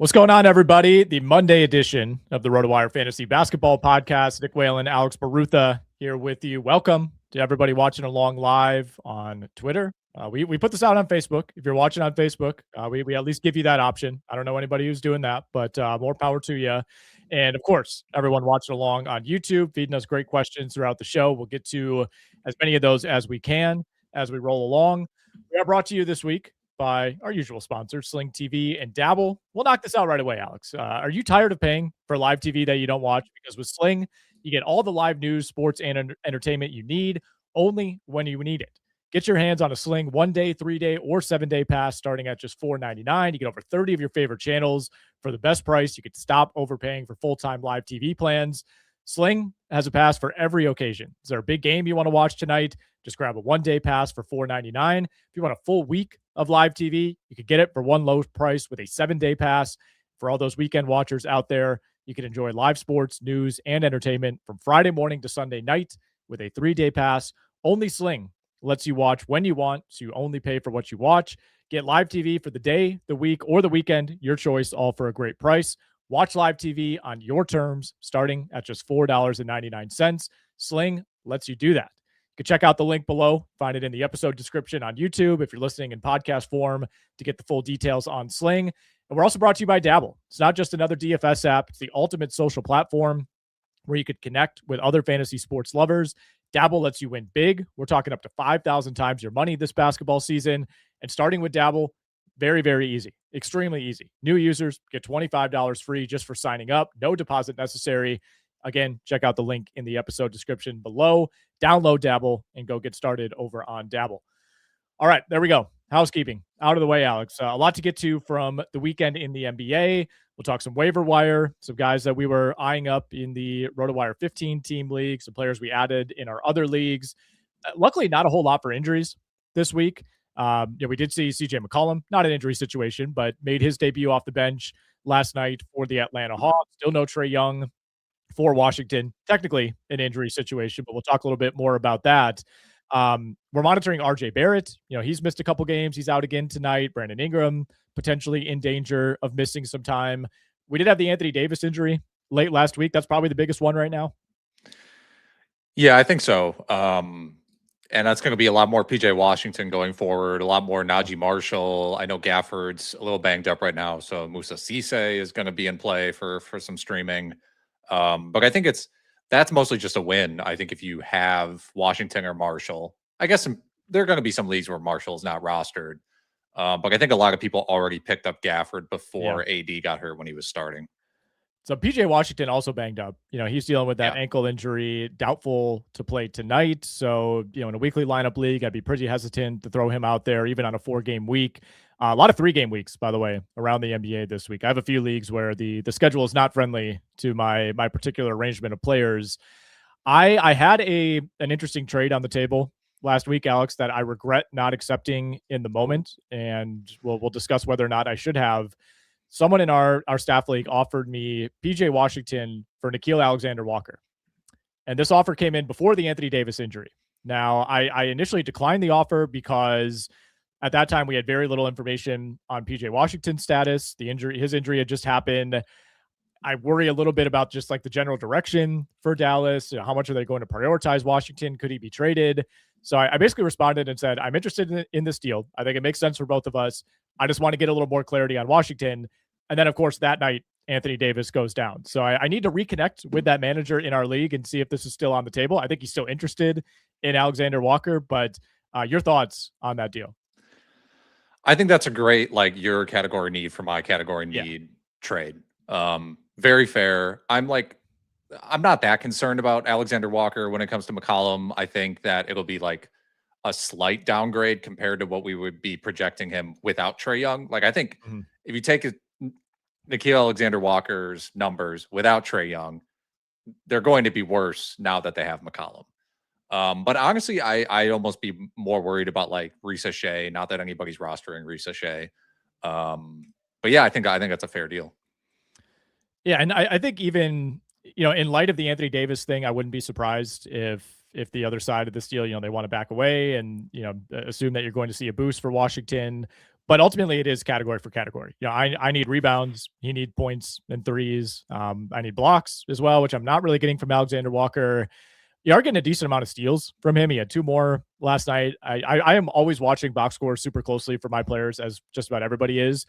What's going on, everybody? The Monday edition of the RotoWire Fantasy Basketball Podcast. Nick Whalen, Alex Barutha here with you. Welcome to everybody watching along live on Twitter. We put this out on Facebook. If you're watching on Facebook, we at least give you that option. I don't know anybody who's doing that, but more power to you. And, of course, everyone watching along on YouTube, feeding us great questions throughout the show. We'll get to as many of those as we can as we roll along. We are brought to you this week by our usual sponsors, Slint TV and Dabble. We'll knock this out right away, Alex. Are you tired of paying for live TV that you don't watch? Because with Sling, you get all the live news, sports, and entertainment you need only when you need it. Get your hands on a Sling 1-day, 3-day, or 7-day pass starting at just $4.99. You get over 30 of your favorite channels for the best price. You could stop overpaying for full-time live TV plans. Sling has a pass for every occasion. Is there a big game you want to watch tonight? Just grab a 1-day pass for $4.99. If you want a full week of live TV, you could get it for one low price with a 7-day pass. For all those weekend watchers out there, you can enjoy live sports, news, and entertainment from Friday morning to Sunday night with a 3-day pass. Only Sling lets you watch when you want, so you only pay for what you watch. Get live TV for the day, the week, or the weekend, your choice, all for a great price. Watch live TV on your terms, starting at just $4.99. Sling lets you do that. You can check out the link below, find it in the episode description on YouTube if you're listening in podcast form to get the full details on Sling. And we're also brought to you by Dabble. It's not just another DFS app. It's the ultimate social platform where you could connect with other fantasy sports lovers. Dabble lets you win big. We're talking up to 5,000 times your money this basketball season. And starting with Dabble, very, very easy. Extremely easy. New users get $25 free just for signing up. No deposit necessary. Again, check out the link in the episode description below. Download Dabble and go get started over on Dabble. All right, there we go. Housekeeping out of the way, Alex. A lot to get to from the weekend in the NBA. We'll talk some waiver wire, some guys that we were eyeing up in the RotoWire 15-team league, some players we added in our other leagues. Luckily, not a whole lot for injuries this week. We did see CJ McCollum, not an injury situation, but made his debut off the bench last night for the Atlanta Hawks. Still no Trae Young for Washington. Technically an injury situation, but we'll talk a little bit more about that. We're monitoring RJ Barrett. He's missed a couple games. He's out again tonight. Brandon Ingram potentially in danger of missing some time. We did have the Anthony Davis injury late last week. That's probably the biggest one right now. Yeah, I think so. And that's going to be a lot more PJ Washington going forward, a lot more Najee Marshall. I know Gafford's a little banged up right now, so Musa Cisse is going to be in play for some streaming. But I think that's mostly just a win. I think if you have Washington or Marshall, I guess there are going to be some leagues where Marshall is not rostered. But I think a lot of people already picked up Gafford before AD got hurt when he was starting. So PJ Washington also banged up. He's dealing with that ankle injury, doubtful to play tonight. So, in a weekly lineup league, I'd be pretty hesitant to throw him out there, even on a 4-game week. A lot of 3-game weeks, by the way, around the NBA this week. I have a few leagues where the schedule is not friendly to my particular arrangement of players. I had an interesting trade on the table last week, Alex, that I regret not accepting in the moment, and we'll discuss whether or not I should have. Someone in our staff league offered me PJ Washington for Nickeil Alexander-Walker. And this offer came in before the Anthony Davis injury. Now, I initially declined the offer because at that time we had very little information on PJ Washington's status. His injury had just happened. I worry a little bit about just like the general direction for Dallas. How much are they going to prioritize Washington? Could he be traded? So I basically responded and said, I'm interested in this deal. I think it makes sense for both of us. I just want to get a little more clarity on Washington. And then, of course, that night, Anthony Davis goes down. So I need to reconnect with that manager in our league and see if this is still on the table. I think he's still interested in Alexander Walker, but your thoughts on that deal? I think that's a great, your category need for my category need trade. Very fair. I'm not that concerned about Alexander Walker when it comes to McCollum. I think that it'll be a slight downgrade compared to what we would be projecting him without Trae Young. I think if you take Nickeil Alexander-Walker's numbers without Trae Young, they're going to be worse now that they have McCollum. But honestly, I'd almost be more worried about Risa Shea. Not that anybody's rostering Risa Shea. But yeah, I think that's a fair deal. Yeah, and I think even in light of the Anthony Davis thing, I wouldn't be surprised if the other side of this deal, they want to back away and assume that you're going to see a boost for Washington But ultimately, it is category for category. I need rebounds. He need points and threes. I need blocks as well, which I'm not really getting from Alexander Walker. You are getting a decent amount of steals from him. He had 2 more last night. I am always watching box scores super closely for my players, as just about everybody is.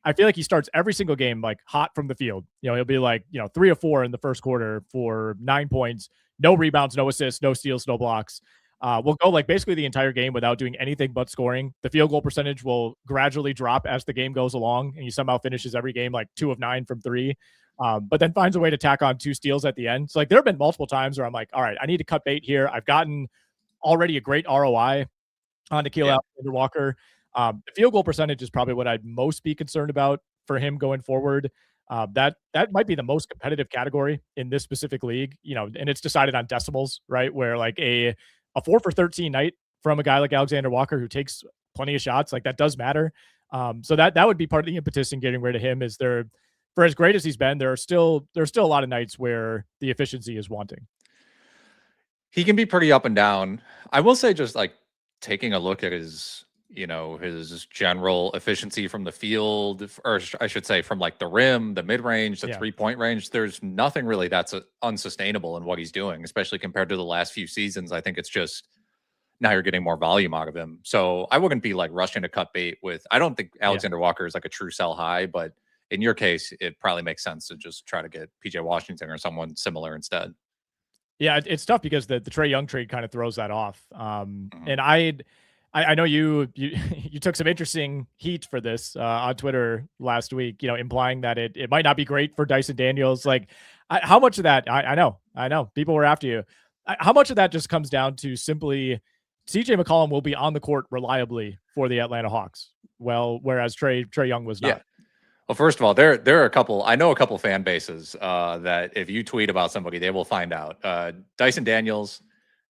I feel like he starts every single game like hot from the field. He'll be like 3 or 4 in the first quarter for 9 points, no rebounds, no assists, no steals, no blocks. We'll go like basically the entire game without doing anything but scoring. The field goal percentage will gradually drop as the game goes along, and he somehow finishes every game like 2 of 9 from 3. But then finds a way to tack on 2 steals at the end. So like there have been multiple times where I'm like, all right, I need to cut bait here. I've gotten already a great ROI on Nikhil Alexander Walker. The field goal percentage is probably what I'd most be concerned about for him going forward. That might be the most competitive category in this specific league, and it's decided on decimals, right? Where like a 4 for 13 night from a guy like Alexander Walker who takes plenty of shots, like that does matter. So that would be part of the impetus in getting rid of him. Is there, for as great as he's been, there's still a lot of nights where the efficiency is wanting. He can be pretty up and down. I will say, just like taking a look at his general efficiency from the field, or I should say from like the rim, the mid-range, the 3-point range, there's nothing really that's unsustainable in what he's doing, especially compared to the last few seasons. I think it's just now you're getting more volume out of him. So I wouldn't be like rushing to cut bait with, I don't think Alexander Walker is like a true sell high, but in your case, it probably makes sense to just try to get PJ Washington or someone similar instead. Yeah, it's tough because the Trae Young trade kind of throws that off. And I know you took some interesting heat for this on Twitter last week, implying that it might not be great for Dyson Daniels. Like, how much of that, I know people were after you. How much of that just comes down to simply CJ McCollum will be on the court reliably for the Atlanta Hawks, whereas Trae Young was not. Yeah. Well, first of all, there are I know a couple fan bases that if you tweet about somebody, they will find out. Dyson Daniels,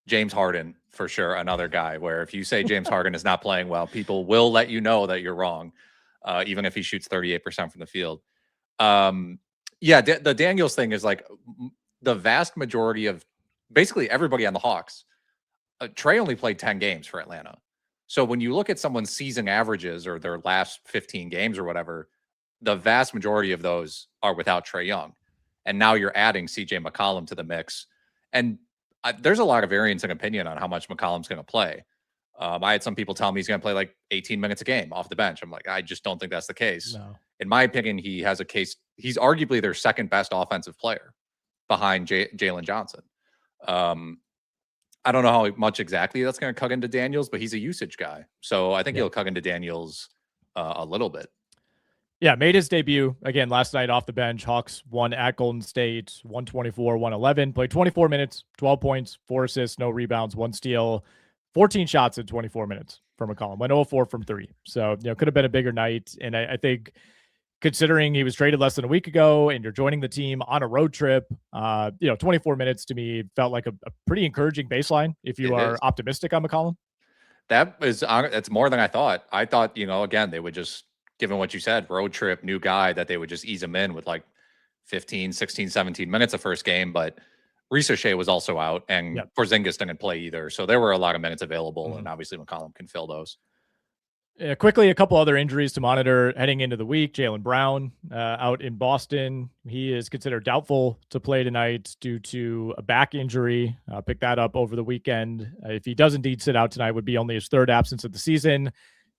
James Harden, for sure, another guy where if you say James Harden is not playing well, people will let you know that you're wrong, even if he shoots 38% from the field. The Daniels thing is like the vast majority of basically everybody on the Hawks. Trae only played 10 games for Atlanta. So when you look at someone's season averages or their last 15 games or whatever, the vast majority of those are without Trae Young. And now you're adding CJ McCollum to the mix. And there's a lot of variance in opinion on how much McCollum's going to play. I had some people tell me he's going to play like 18 minutes a game off the bench. I'm like, I just don't think that's the case. No. In my opinion, he has a case. He's arguably their second best offensive player behind Jalen Johnson. I don't know how much exactly that's going to cut into Daniels, but he's a usage guy. So I think he'll cut into Daniels a little bit. Yeah, made his debut again last night off the bench. Hawks won at Golden State, 124-111. Played 24 minutes, 12 points, 4 assists, no rebounds, 1 steal, 14 shots in 24 minutes from McCollum. Went 0-4 from 3. So, could have been a bigger night. And I think considering he was traded less than a week ago and you're joining the team on a road trip, 24 minutes to me felt like a pretty encouraging baseline if you are optimistic on McCollum. That's more than I thought. I thought, again, they would just, given what you said, road trip, new guy, that they would just ease him in with like 15, 16, 17 minutes the first game. But Ricochet was also out and Porzingis didn't play either. So there were a lot of minutes available and obviously McCollum can fill those. Quickly, a couple other injuries to monitor heading into the week. Jaylen Brown out in Boston. He is considered doubtful to play tonight due to a back injury. Pick that up over the weekend. If he does indeed sit out tonight, would be only his 3rd absence of the season.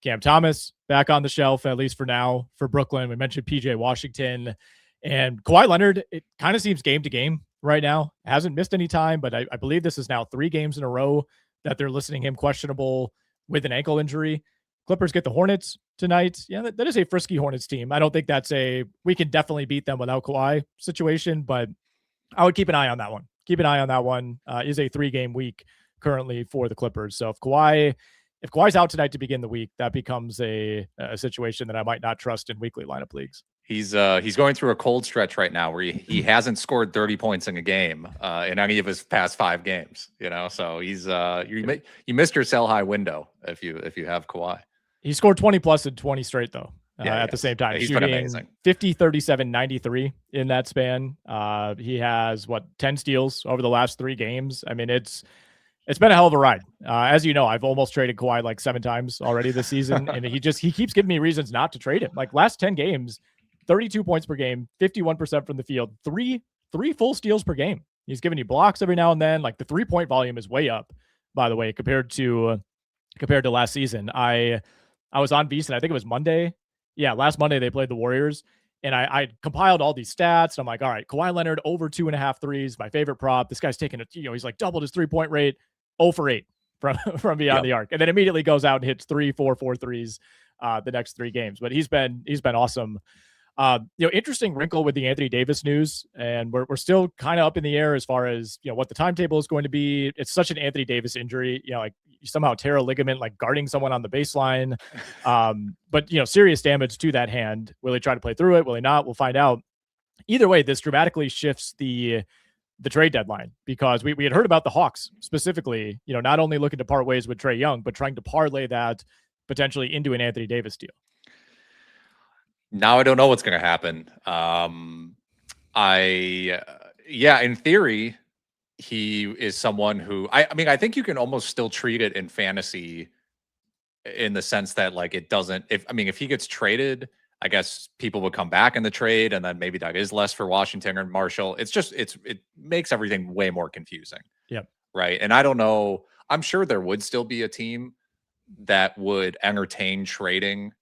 Cam Thomas back on the shelf, at least for now, for Brooklyn. We mentioned PJ Washington and Kawhi Leonard. It kind of seems game to game right now. Hasn't missed any time, but I believe this is now 3 games in a row that they're listing him questionable with an ankle injury. Clippers get the Hornets tonight. Yeah, that is a frisky Hornets team. I don't think that's we can definitely beat them without Kawhi situation, but I would keep an eye on that one. Keep an eye on that one. Is a 3-game week currently for the Clippers. So if Kawhi's out tonight to begin the week, that becomes a situation that I might not trust in weekly lineup leagues. He's going through a cold stretch right now where he hasn't scored 30 points in a game in any of his past 5 games. So he's you missed your sell high window if you have Kawhi. He scored 20 plus in 20 straight though. At the same time, he's been amazing. 50, 37, 93 in that span. He has 10 steals over the last 3 games. I mean, It's been a hell of a ride. As you know, I've almost traded Kawhi like 7 times already this season, and he keeps giving me reasons not to trade him. Like last 10 games, 32 points per game, 51% from the field, three full steals per game. He's giving you blocks every now and then. Like the 3-point volume is way up, by the way, compared to last season. I was on VSiN, I think it was Monday. Yeah, last Monday they played the Warriors. And I compiled all these stats. And I'm like, all right, Kawhi Leonard over 2.5 threes, my favorite prop. This guy's taking he's like doubled his 3-point rate, 0 for 8 from beyond the arc, and then immediately goes out and hits 3, 4, 4 threes the next 3 games. But he's been awesome. Interesting wrinkle with the Anthony Davis news, and we're still kind of up in the air as far as what the timetable is going to be. It's such an Anthony Davis injury, like you somehow tear a ligament, like guarding someone on the baseline. But serious damage to that hand. Will he try to play through it? Will he not? We'll find out. Either way, this dramatically shifts the trade deadline, because we had heard about the Hawks specifically, not only looking to part ways with Trae Young, but trying to parlay that potentially into an Anthony Davis deal. Now I don't know what's going to happen. In theory, he is someone who I think you can almost still treat it in fantasy in the sense that like it doesn't. If he gets traded, I guess people would come back in the trade, and then maybe that is less for Washington or Marshall. It makes everything way more confusing. Yep. Right. And I don't know. I'm sure there would still be a team that would entertain trading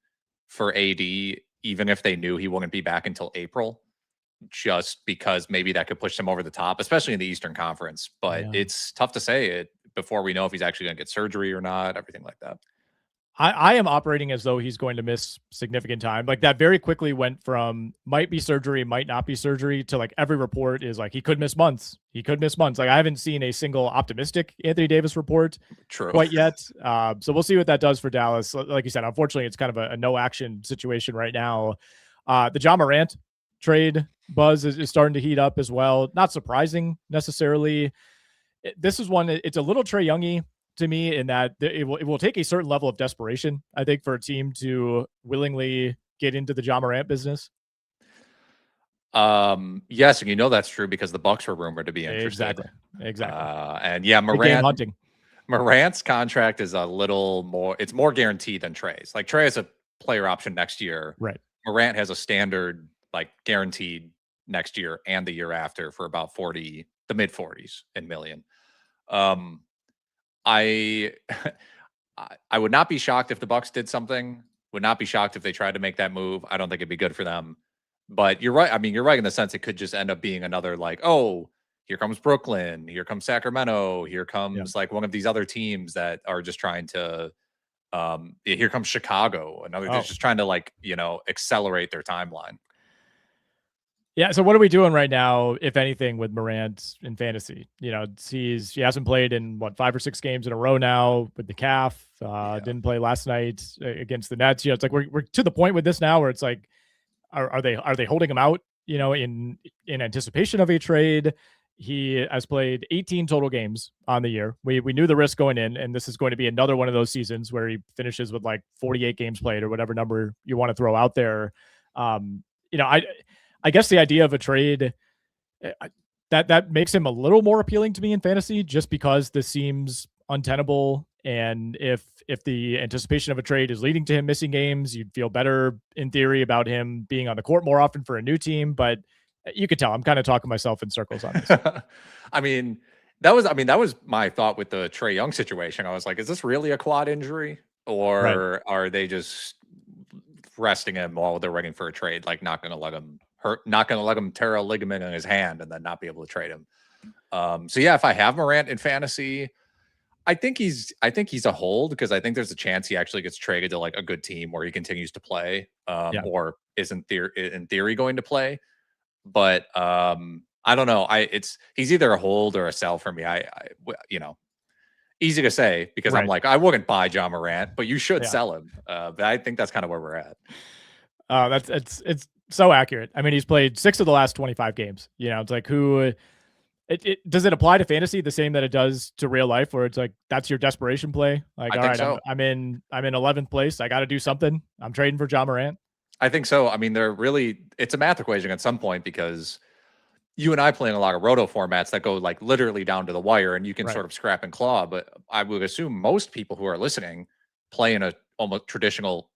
for AD, even if they knew he wouldn't be back until April, just because maybe that could push them over the top, especially in the Eastern Conference. But It's tough to say it before we know if he's actually going to get surgery or not, everything like that. I am operating as though he's going to miss significant time. Like that very quickly went from might be surgery, might not be surgery, to like every report is like he could miss months. He could miss months. Like I haven't seen a single optimistic Anthony Davis report quite yet. So we'll see what that does for Dallas. Like you said, unfortunately, it's kind of a no action situation right now. The Ja Morant trade buzz is starting to heat up as well. Not surprising necessarily. This is one, it's a little Trae Young-y to me, in that it will take a certain level of desperation, I think, for a team to willingly get into the Ja Morant business. Yes, and that's true because the Bucks were rumored to be interested. Exactly. And yeah, Morant's contract is a little more. It's more guaranteed than Trae's. Like Trae has a player option next year. Right. Morant has a standard like guaranteed next year and the year after for about the mid 40s in million. I would not be shocked if the Bucks did something. Would not be shocked if they tried to make that move. I don't think it'd be good for them. But you're right. You're right in the sense it could just end up being another like, oh, here comes Brooklyn, here comes Sacramento, here comes like one of these other teams that are just trying to. Here comes Chicago. They're just trying to accelerate their timeline. Yeah. So what are we doing right now, if anything, with Morant in fantasy? He hasn't played in 5 or 6 games in a row now with the calf. Didn't play last night against the Nets. It's like we're to the point with this now where it's like, are they holding him out? In anticipation of a trade. He has played 18 total games on the year. We knew the risk going in, and this is going to be another one of those seasons where he finishes with like 48 games played or whatever number you want to throw out there. I guess the idea of a trade that makes him a little more appealing to me in fantasy, just because this seems untenable. And if the anticipation of a trade is leading to him missing games, you'd feel better in theory about him being on the court more often for a new team. But you could tell I'm kind of talking myself in circles on this. That was my thought with the Trae Young situation. I was like, is this really a quad injury, or are they just resting him while they're waiting for a trade? Like not going to let him tear a ligament in his hand and then not be able to trade him. So yeah, if I have Morant in fantasy, I think he's a hold, because I think there's a chance he actually gets traded to like a good team where he continues to play, or is in theory going to play. But I don't know. He's either a hold or a sell for me. Easy to say because I'm like, I wouldn't buy Ja Morant, but you should sell him. But I think that's kind of where we're at. It's so accurate. He's played 6 of the last 25 games. It's like does it apply to fantasy the same that it does to real life, where it's like that's your desperation play? Like, all right, so. I'm in 11th place. I got to do something. I'm trading for Ja Morant. I think so. It's a math equation at some point, because you and I playing a lot of roto formats that go like literally down to the wire, and you can sort of scrap and claw. But I would assume most people who are listening play in a almost traditional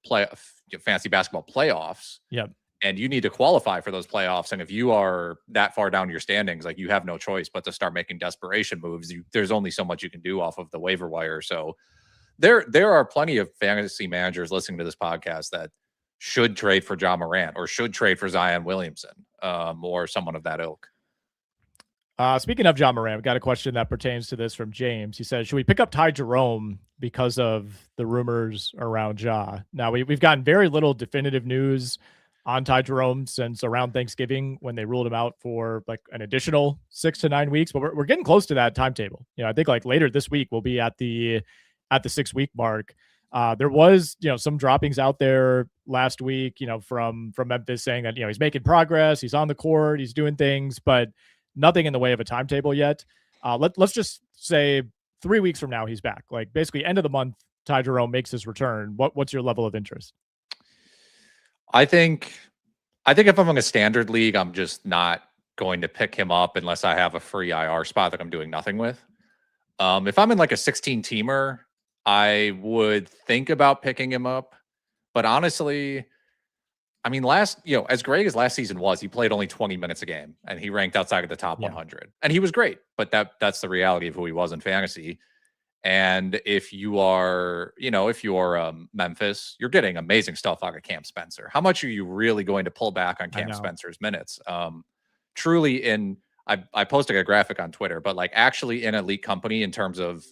fantasy basketball playoffs. Yep. And you need to qualify for those playoffs. And if you are that far down your standings, like you have no choice but to start making desperation moves. There's only so much you can do off of the waiver wire. So there are plenty of fantasy managers listening to this podcast that should trade for Ja Morant or should trade for Zion Williamson or someone of that ilk. Speaking of Ja Morant, we got a question that pertains to this from James. He says, should we pick up Ty Jerome because of the rumors around Ja? Now, we've gotten very little definitive news on Ty Jerome since around Thanksgiving when they ruled him out for like an additional 6 to 9 weeks, but we're getting close to that timetable. I think like later this week we'll be at the 6 week mark. There was, some droppings out there last week, from Memphis saying that, he's making progress, he's on the court, he's doing things, but nothing in the way of a timetable yet. Let's just say 3 weeks from now, he's back. Like basically end of the month, Ty Jerome makes his return. What's your level of interest? I think if I'm in a standard league, I'm just not going to pick him up unless I have a free IR spot that I'm doing nothing with. If I'm in like a 16 teamer, I would think about picking him up. But honestly, I mean, as great as last season was, he played only 20 minutes a game and he ranked outside of the top 100. And he was great, but that's the reality of who he was in fantasy. And if you are, Memphis, you're getting amazing stuff out of Cam Spencer. How much are you really going to pull back on Cam Spencer's minutes? Truly I posted a graphic on Twitter, but like actually in elite company in terms of,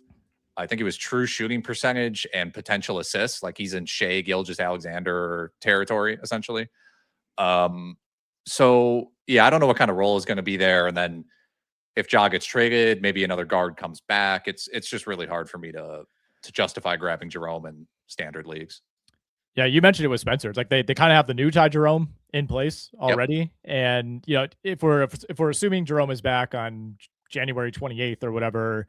I think it was true shooting percentage and potential assists. Like he's in Shea Gilgeous-Alexander territory, essentially. So yeah, I don't know what kind of role is going to be there. And then if Ja gets traded, maybe another guard comes back. It's just really hard for me to justify grabbing Jerome in standard leagues. Yeah, you mentioned it with Spencer. It's like they kind of have the new Ty Jerome in place already. Yep. And if we're assuming Jerome is back on January 28th or whatever,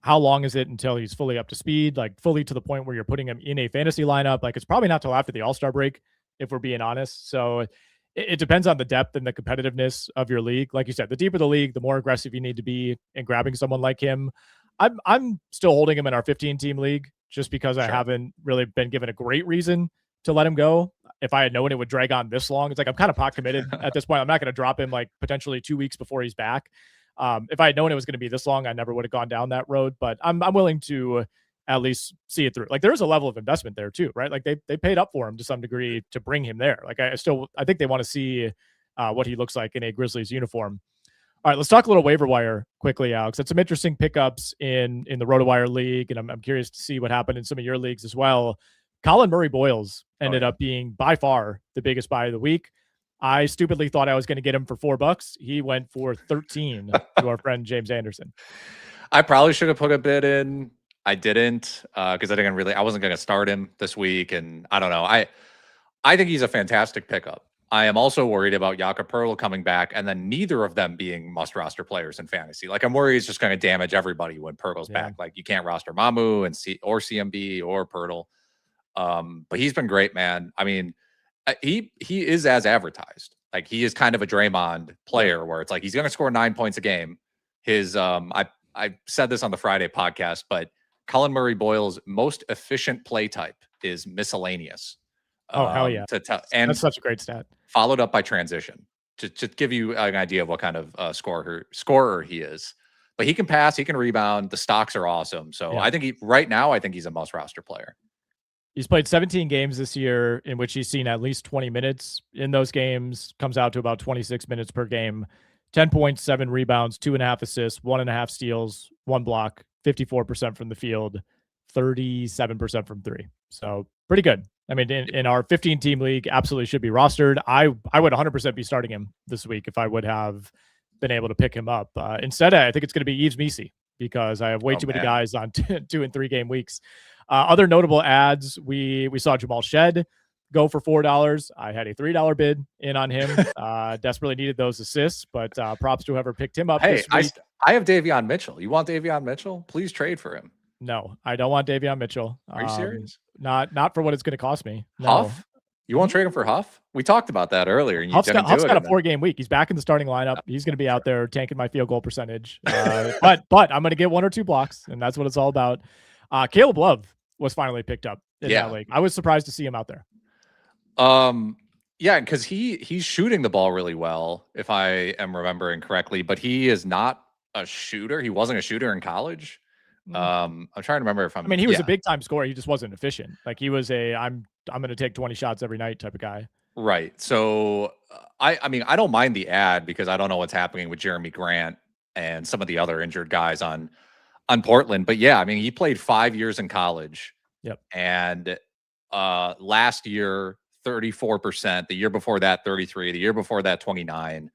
how long is it until he's fully up to speed, like fully to the point where you're putting him in a fantasy lineup? Like it's probably not till after the All-Star break, if we're being honest. So it depends on the depth and the competitiveness of your league. Like you said, the deeper the league, the more aggressive you need to be in grabbing someone like him. I'm still holding him in our 15-team league just because I haven't really been given a great reason to let him go. If I had known it would drag on this long, it's like I'm kind of pot committed at this point. I'm not going to drop him like potentially 2 weeks before he's back. If I had known it was going to be this long, I never would have gone down that road, but I'm willing to at least see it through. Like there's a level of investment there too, right? Like they paid up for him to some degree to bring him there. Like I think they want to see what he looks like in a Grizzlies uniform. All right, let's talk a little waiver wire quickly, Alex. That's some interesting pickups in the RotoWire league, and I'm curious to see what happened in some of your leagues as well. Colin Murray-Boyles ended up being by far the biggest buy of the week. I stupidly thought I was going to get him for $4. He went for 13 to our friend James Anderson. I probably should have put a bid in. I didn't because I wasn't going to start him this week. And I don't know. I think he's a fantastic pickup. I am also worried about Jakob Poeltl coming back and then neither of them being must roster players in fantasy. Like I'm worried it's just going to damage everybody when Poeltl's back. Like you can't roster Mamu or CMB or Poeltl. But he's been great, man. I mean, he is as advertised. Like he is kind of a Draymond player where it's like he's going to score 9 points a game. His I said this on the Friday podcast, but Colin Murray-Boyles' most efficient play type is miscellaneous. Oh, hell yeah. And that's such a great stat. Followed up by transition to give you an idea of what kind of scorer he is. But he can pass, he can rebound. The stocks are awesome. So I think right now he's a must roster player. He's played 17 games this year in which he's seen at least 20 minutes in those games. Comes out to about 26 minutes per game. 10 points, 7 rebounds, 2.5 assists, 1.5 steals, 1 block, 54% from the field, 37% from 3. So pretty good. I mean, in our 15-team league, absolutely should be rostered. I would 100% be starting him this week if I would have been able to pick him up. Instead, I think it's going to be Yves Missi because I have way too many guys on 2 and 3 game weeks. Other notable ads, we saw Jamal Shed go for $4. I had a $3 bid in on him. Desperately needed those assists, but props to whoever picked him up. Hey, I have Davion Mitchell. You want Davion Mitchell? Please trade for him. No, I don't want Davion Mitchell. Are you serious? Not for what it's going to cost me. No. Huff? You won't trade him for Huff? We talked about that earlier. And Huff's got a 4-game week. He's back in the starting lineup. He's going to be out there tanking my field goal percentage. But I'm going to get 1 or 2 blocks, and that's what it's all about. Caleb Love was finally picked up in that league. I was surprised to see him out there. Yeah, because he's shooting the ball really well, if I am remembering correctly, but he is not a shooter. He wasn't a shooter in college. I'm trying to remember if I mean, he was a big time scorer. He just wasn't efficient. Like he was I'm going to take 20 shots every night type of guy. Right. So I mean, I don't mind the ad because I don't know what's happening with Jeremy Grant and some of the other injured guys on Portland. But yeah, I mean, he played 5 years in college. Yep. And last year, 34%. The year before that, 33. The year before that, 29.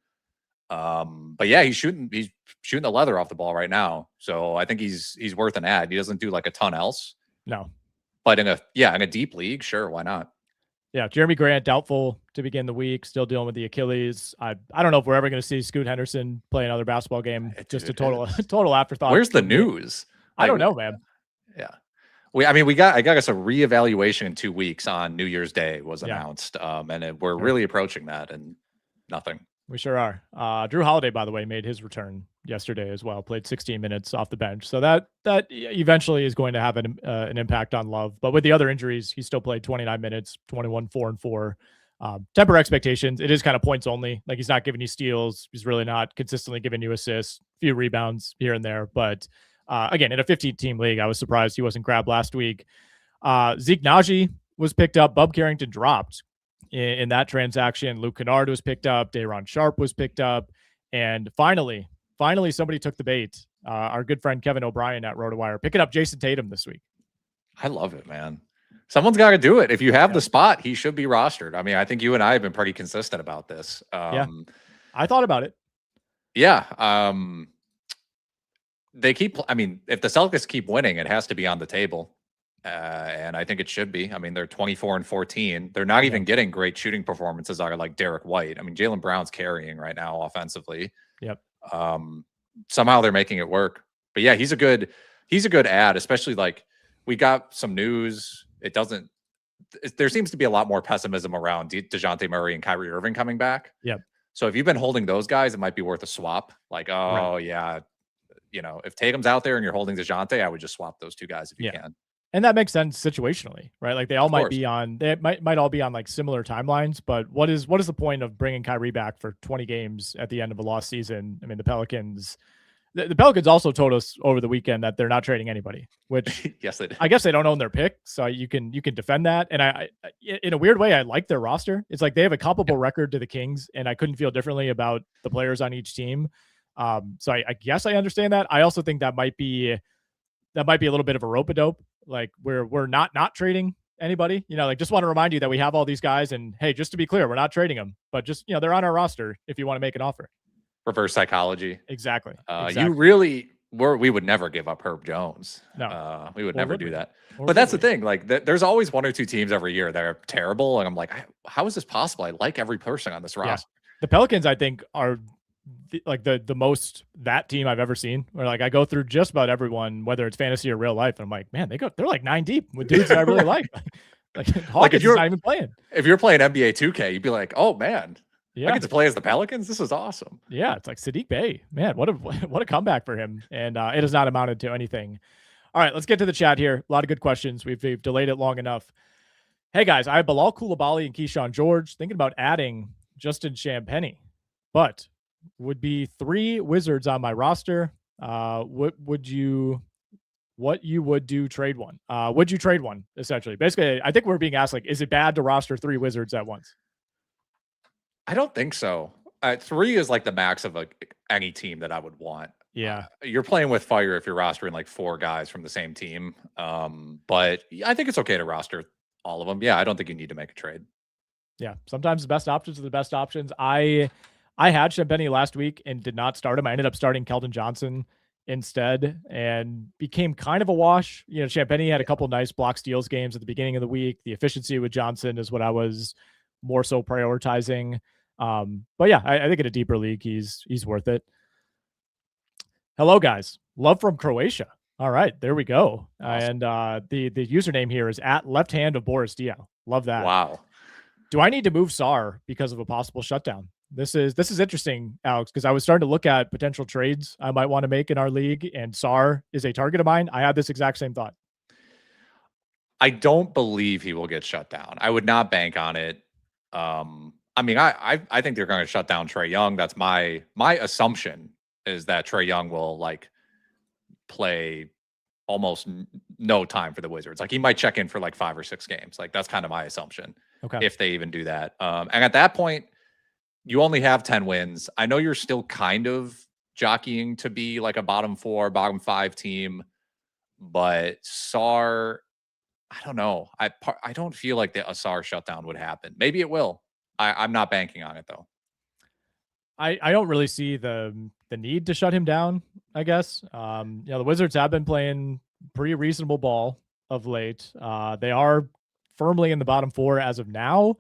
But yeah, he's shooting the leather off the ball right now. So I think he's worth an ad. He doesn't do like a ton else. No. But in a deep league, sure, why not? Yeah, Jeremy Grant doubtful to begin the week, still dealing with the Achilles. I don't know if we're ever going to see Scoot Henderson play another basketball game. Just a total afterthought. Where's the news? I don't know, man. Yeah. I got us a reevaluation in 2 weeks on New Year's Day was announced. And we're really approaching that and nothing. We sure are. Drew Holiday, by the way, made his return yesterday as well. Played 16 minutes off the bench, so that eventually is going to have an impact on Love. But with the other injuries, he still played 29 minutes, 21, 4 and 4. Temper expectations. It is kind of points only. Like he's not giving you steals. He's really not consistently giving you assists. Few rebounds here and there. But again, in a 15-team league, I was surprised he wasn't grabbed last week. Zeke Naji was picked up. Bub Carrington dropped. In that transaction, Luke Kennard was picked up. Day'Ron Sharpe was picked up. And finally, somebody took the bait. Our good friend Kevin O'Brien at RotoWire picking up Jason Tatum this week. I love it, man. Someone's got to do it. If you have the spot, he should be rostered. I mean, I think you and I have been pretty consistent about this. I thought about it. Yeah. If the Celtics keep winning, it has to be on the table. And I think it should be. I mean, they're 24 and 14. They're not even getting great shooting performances out of like Derek White. I mean, Jaylen Brown's carrying right now offensively. Yep. Somehow they're making it work. But yeah, he's a good ad, especially like we got some news. There seems to be a lot more pessimism around DeJounte Murray and Kyrie Irving coming back. Yep. So if you've been holding those guys, it might be worth a swap. Like, yeah, if Tatum's out there and you're holding DeJounte, I would just swap those two guys if you can. And that makes sense situationally, right? Like they all might all be on like similar timelines, but what is the point of bringing Kyrie back for 20 games at the end of a lost season? I mean, the Pelicans also told us over the weekend that they're not trading anybody, which yes, they did. I guess they don't own their pick. So you can defend that. And I in a weird way, I like their roster. It's like they have a comparable record to the Kings, and I couldn't feel differently about the players on each team. So I guess I understand that. I also think that might be a little bit of a rope-a-dope. Like we're not trading anybody, like just want to remind you that we have all these guys, and hey, just to be clear, we're not trading them, but just, they're on our roster if you want to make an offer. Reverse psychology. Exactly. We would never give up Herb Jones. No, we would never do that. But that's the thing. Like there's always 1 or 2 teams every year that are terrible. And I'm like, how is this possible? I like every person on this roster. The Pelicans, I think, are the most that team I've ever seen, where like I go through just about everyone, whether it's fantasy or real life, and I'm like, man, they're like 9 deep with dudes that I really like. Like if you're not even playing. If you're playing NBA 2K, you'd be like, oh man, I get to play as the Pelicans. This is awesome. Yeah, it's like Sadiq Bey, man, what a comeback for him, and it has not amounted to anything. All right, let's get to the chat here. A lot of good questions. We've delayed it long enough. Hey guys, I have Bilal Coulibaly and Keyshawn George, thinking about adding Justin Champagnie, but would be 3 Wizards on my roster. What you would do trade one? Would you trade one? Essentially, basically, I think we're being asked, like, is it bad to roster 3 Wizards at once? I don't think so. 3 is like the max of any team that I would want. Yeah, you're playing with fire if you're rostering like 4 guys from the same team. But I think it's okay to roster all of them. Yeah, I don't think you need to make a trade. Yeah, sometimes the best options are the best options. I had Champagnie last week and did not start him. I ended up starting Keldon Johnson instead and became kind of a wash. Champagnie had a couple nice block steals games at the beginning of the week. The efficiency with Johnson is what I was more so prioritizing. But yeah, I think in a deeper league, he's worth it. Hello, guys. Love from Croatia. All right, there we go. Awesome. And the username here is @lefthand of Boris Dio. Love that. Wow. Do I need to move Sarr because of a possible shutdown? This is interesting, Alex, because I was starting to look at potential trades I might want to make in our league, and Sarr is a target of mine. I had this exact same thought. I don't believe he will get shut down. I would not bank on it. I mean, I think they're going to shut down Trae Young. That's my assumption is that Trae Young will like play almost no time for the Wizards. Like he might check in for like 5 or 6 games. Like that's kind of my assumption. Okay. If they even do that. And at that point, you only have 10 wins. I know you're still kind of jockeying to be like a bottom 4, bottom 5 team, but Sarr, I don't know. I don't feel like the Ausar shutdown would happen. Maybe it will. I'm not banking on it though. I don't really see the need to shut him down, I guess. The Wizards have been playing pretty reasonable ball of late. They are firmly in the bottom 4 as of now,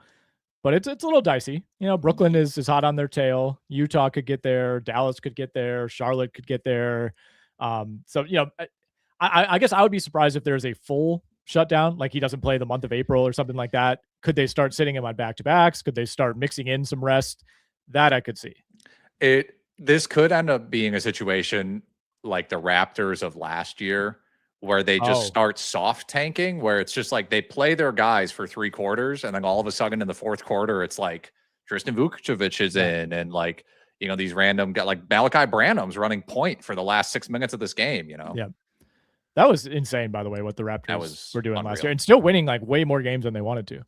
but it's a little dicey. Brooklyn is hot on their tail. Utah could get there. Dallas could get there. Charlotte could get there. So I guess I would be surprised if there's a full shutdown, like he doesn't play the month of April or something like that. Could they start sitting him on back-to-backs? Could they start mixing in some rest? That I could see. This could end up being a situation like the Raptors of last year where they just start soft tanking, where it's just like they play their guys for 3 quarters and then all of a sudden in the 4th quarter it's like Tristan Vucevic is in and like these random guys like Malachi Branham's running point for the last 6 minutes of this game. Yeah. That was insane, by the way, what the Raptors were doing unreal. last year, and still winning like way more games than they wanted to.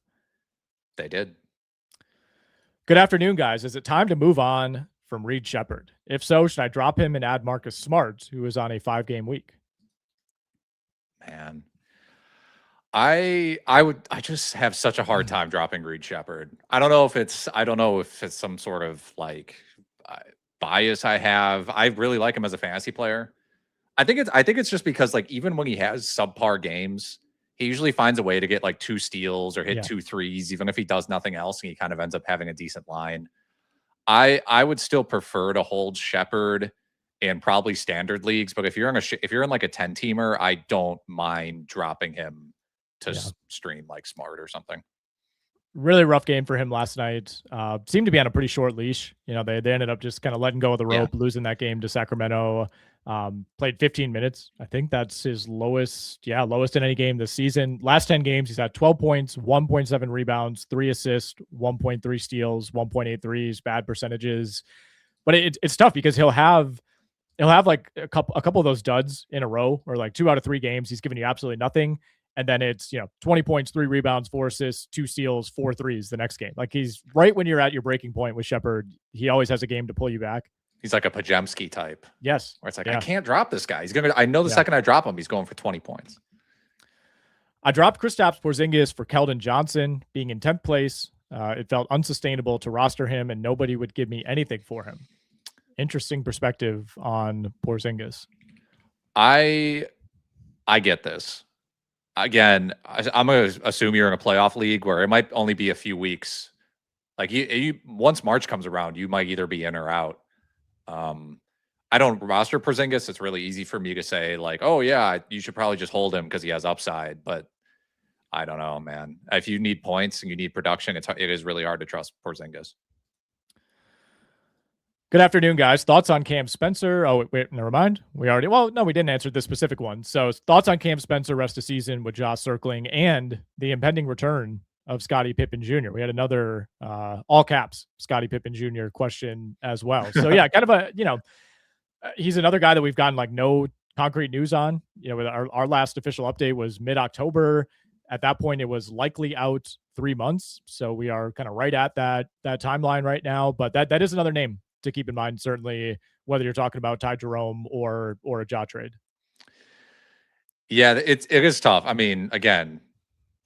They did. Good afternoon, guys. Is it time to move on from Reed Sheppard? If so, should I drop him and add Marcus Smart, who is on a 5-game week? Man, I just have such a hard time dropping Reed Sheppard. I don't know if it's some sort of like bias I have. I really like him as a fantasy player. I think it's just because like even when he has subpar games, he usually finds a way to get like 2 steals or hit 2 threes, even if he does nothing else, and he kind of ends up having a decent line. I would still prefer to hold Sheppard in probably standard leagues, but if you're in like a 10-teamer, I don't mind dropping him to stream like Smart or something. Really rough game for him last night. Seemed to be on a pretty short leash. They ended up just kind of letting go of the rope, losing that game to Sacramento. Played 15 minutes. I think that's his lowest in any game this season. Last 10 games, he's had 12 points, 1.7 rebounds, 3 assists, 1.3 steals, 1.8 threes, bad percentages. But it's tough because he'll have like a couple of those duds in a row, or like 2 out of 3 games he's giving you absolutely nothing. And then it's 20 points, 3 rebounds, 4 assists, 2 steals, 4 threes the next game. Like he's right when you're at your breaking point with Sheppard. He always has a game to pull you back. He's like a Pajemski type. Yes. Where it's like, I can't drop this guy. I know the second I drop him, he's going for 20 points. I dropped Kristaps Porzingis for Keldon Johnson being in 10th place. It felt unsustainable to roster him, and nobody would give me anything for him. Interesting perspective on Porzingis. I get this. Again, I'm going to assume you're in a playoff league where it might only be a few weeks. Like you once March comes around, you might either be in or out. I don't roster Porzingis. It's really easy for me to say like, oh yeah, you should probably just hold him because he has upside. But I don't know, man. If you need points and you need production, it is really hard to trust Porzingis. Good afternoon, guys. Thoughts on Cam Spencer? Oh, wait, never mind. We didn't answer this specific one. So thoughts on Cam Spencer rest of season with Ja circling and the impending return of Scotty Pippen Jr. We had another all caps Scotty Pippen Jr. question as well. So yeah, kind of he's another guy that we've gotten like no concrete news on. With our last official update was mid-October. At that point, it was likely out 3 months. So we are kind of right at that timeline right now. But that is another name to keep in mind, certainly, whether you're talking about Ty Jerome or a Ja trade. Yeah, it is tough. I mean, again,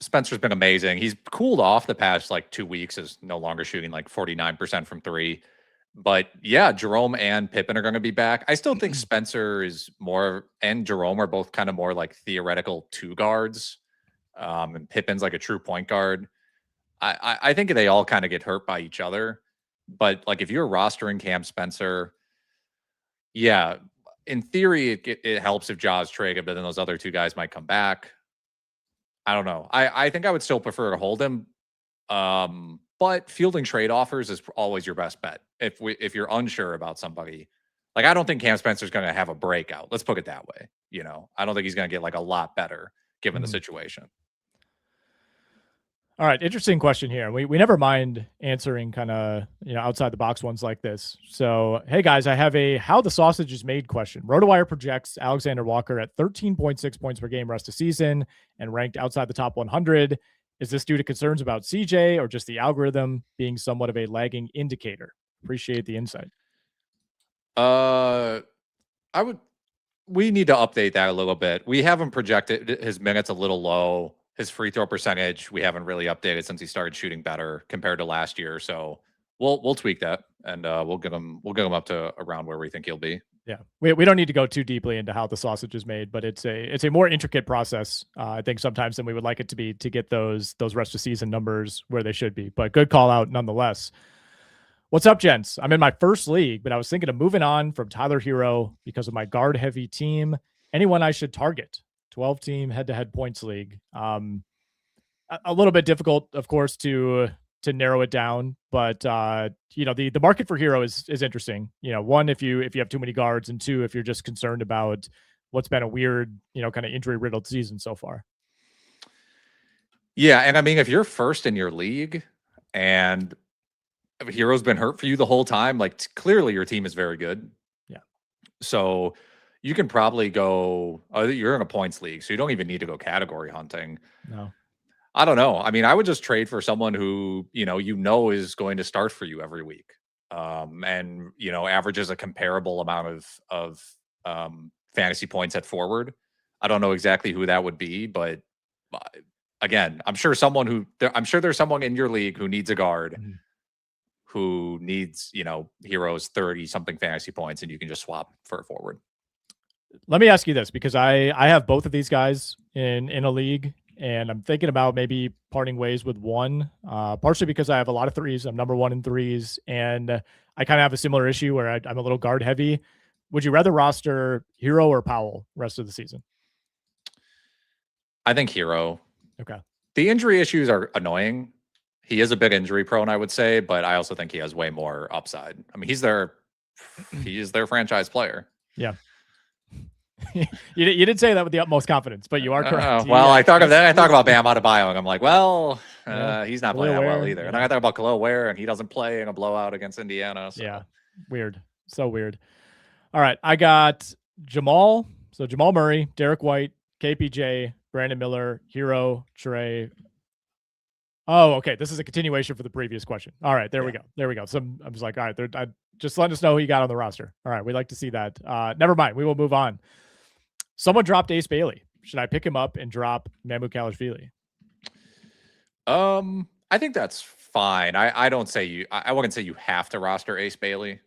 Spencer's been amazing. He's cooled off the past like 2 weeks, is no longer shooting like 49% from 3. But yeah, Jerome and Pippen are going to be back. I still think Spencer and Jerome are both kind of more like theoretical 2 guards. And Pippen's like a true point guard. I think they all kind of get hurt by each other. But like if you're rostering Cam Spencer, yeah, in theory it helps if Ja's traded, but then those other 2 guys might come back. I don't know. I think I would still prefer to hold him. But fielding trade offers is always your best bet. If you're unsure about somebody, like I don't think Cam Spencer's going to have a breakout. Let's put it that way. I don't think he's going to get like a lot better given the situation. All right, interesting question here. We never mind answering kind of outside the box ones like this. So, hey guys, I have a how the sausage is made question. RotoWire projects Alexander Walker at 13.6 points per game rest of season and ranked outside the top 100. Is this due to concerns about CJ or just the algorithm being somewhat of a lagging indicator? Appreciate the insight. We need to update that a little bit. We haven't projected his minutes a little low. His free throw percentage, we haven't really updated since he started shooting better compared to last year. So we'll tweak that and we'll get him up to around where we think he'll be. Yeah, we don't need to go too deeply into how the sausage is made, but it's a more intricate process, I think, sometimes than we would like it to be to get those rest of season numbers where they should be. But good call out nonetheless. What's up, gents? I'm in my first league, but I was thinking of moving on from Tyler Herro because of my guard heavy team. Anyone I should target? 12-team head-to-head points league. A little bit difficult, of course, to narrow it down, but the market for Herro is interesting. One, if you have too many guards, and two, if you're just concerned about what's been a weird, kind of injury riddled season so far. Yeah, and I mean, if you're first in your league and Herro's been hurt for you the whole time, like clearly your team is very good. Yeah. So you can probably go, you're in a points league, so you don't even need to go category hunting. No. I don't know. I mean, I would just trade for someone who, is going to start for you every week. And, averages a comparable amount of fantasy points at forward. I don't know exactly who that would be, but again, I'm sure there's someone in your league who needs a guard who needs, Herro's 30 something fantasy points, and you can just swap for a forward. Let me ask you this, because I have both of these guys in a league, and I'm thinking about maybe parting ways with one, partially because I have a lot of threes. I'm number one in threes, and I kind of have a similar issue where I'm a little guard heavy. Would you rather roster Herro or Powell rest of the season? I think Herro. Okay. The injury issues are annoying. He is a bit injury prone, I would say, but I also think he has way more upside. I mean, he is their franchise player. Yeah. You didn't say that with the utmost confidence, but you are correct. I talk about Bam Adebayo, and I'm like, he's not playing that well either. Yeah. And I talk about Khalil Ware, and he doesn't play in a blowout against Indiana. So. Yeah, weird, so weird. All right, I got Jamal. So Jamal Murray, Derek White, KPJ, Brandon Miller, Herro, Trae. Oh, okay. This is a continuation for the previous question. All right, there we go. So I'm just like, all right, just letting us know who you got on the roster. All right, we'd like to see that. Never mind. We will move on. Someone dropped Ace Bailey. Should I pick him up and drop Mamu Kalashvili? I think that's fine. I wouldn't say you have to roster Ace Bailey.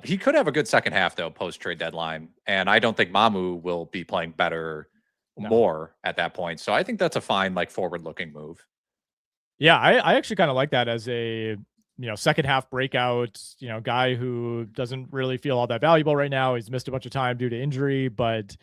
He could have a good second half though, post trade deadline, and I don't think Mamu will be playing better more at that point. So I think that's a fine, like, forward looking move. Yeah, I actually kind of like that as a second half breakout, guy who doesn't really feel all that valuable right now. He's missed a bunch of time due to injury, but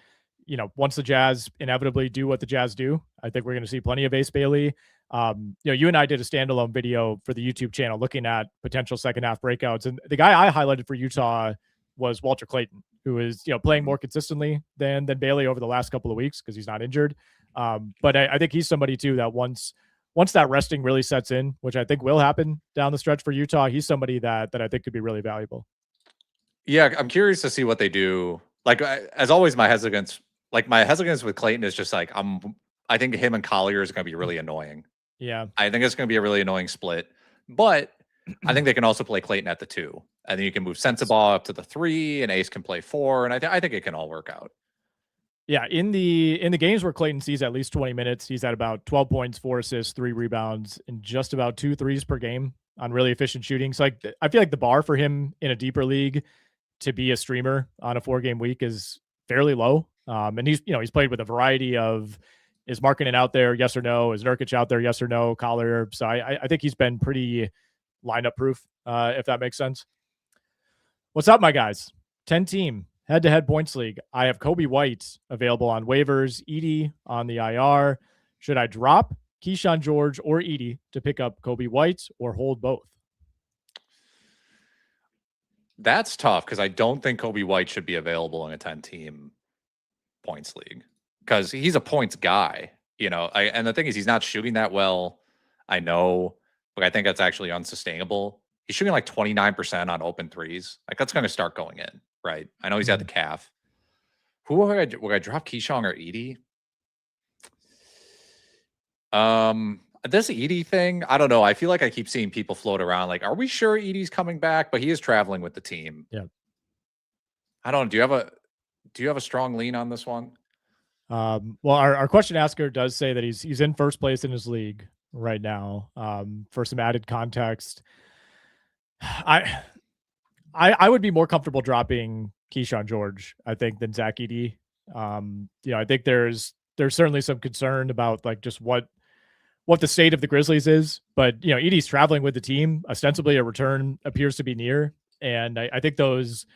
once the Jazz inevitably do what the Jazz do, I think we're going to see plenty of Ace Bailey. You and I did a standalone video for the YouTube channel looking at potential second half breakouts, and the guy I highlighted for Utah was Walter Clayton, who is playing more consistently than Bailey over the last couple of weeks because he's not injured. But I think he's somebody too that once that resting really sets in, which I think will happen down the stretch for Utah, he's somebody that I think could be really valuable. Yeah, I'm curious to see what they do. Like, as always, my hesitance with Clayton is just like, I think him and Collier is going to be really annoying. Yeah. I think it's going to be a really annoying split, but I think they can also play Clayton at the 2, and then you can move Sensabaugh up to the 3, and Ace can play 4, and I think it can all work out. Yeah, in the games where Clayton sees at least 20 minutes, he's at about 12 points, 4 assists, 3 rebounds, and just about 2 threes per game on really efficient shooting. So I feel like the bar for him in a deeper league to be a streamer on a 4-game week is fairly low. And he's played with a variety of, is Markkanen out there? Yes or no? Is Nurkic out there? Yes or no? Collier. So I think he's been pretty lineup proof, if that makes sense. What's up, my guys? 10-team head-to-head points league. I have Coby White available on waivers, Edie on the IR. Should I drop Keyshawn George or Edey to pick up Coby White or hold both? That's tough because I don't think Coby White should be available in a 10-team points league because he's a points guy. And the thing is, he's not shooting that well. I know, but I think that's actually unsustainable. He's shooting like 29% on open threes. Like that's going to start going in, right? I know he's had the calf. Who would I drop, Keyshawn or Edey? This Edey thing, I don't know. I feel like I keep seeing people float around like, are we sure Edey's coming back? But he is traveling with the team. Yeah. I don't know. Do you have a strong lean on this one? Well, our question asker does say that he's in first place in his league right now. For some added context, I would be more comfortable dropping Keyshawn George, I think, than Zach Edey. I think there's certainly some concern about like just what the state of the Grizzlies is, but Edey's traveling with the team. Ostensibly, a return appears to be near, and I think those,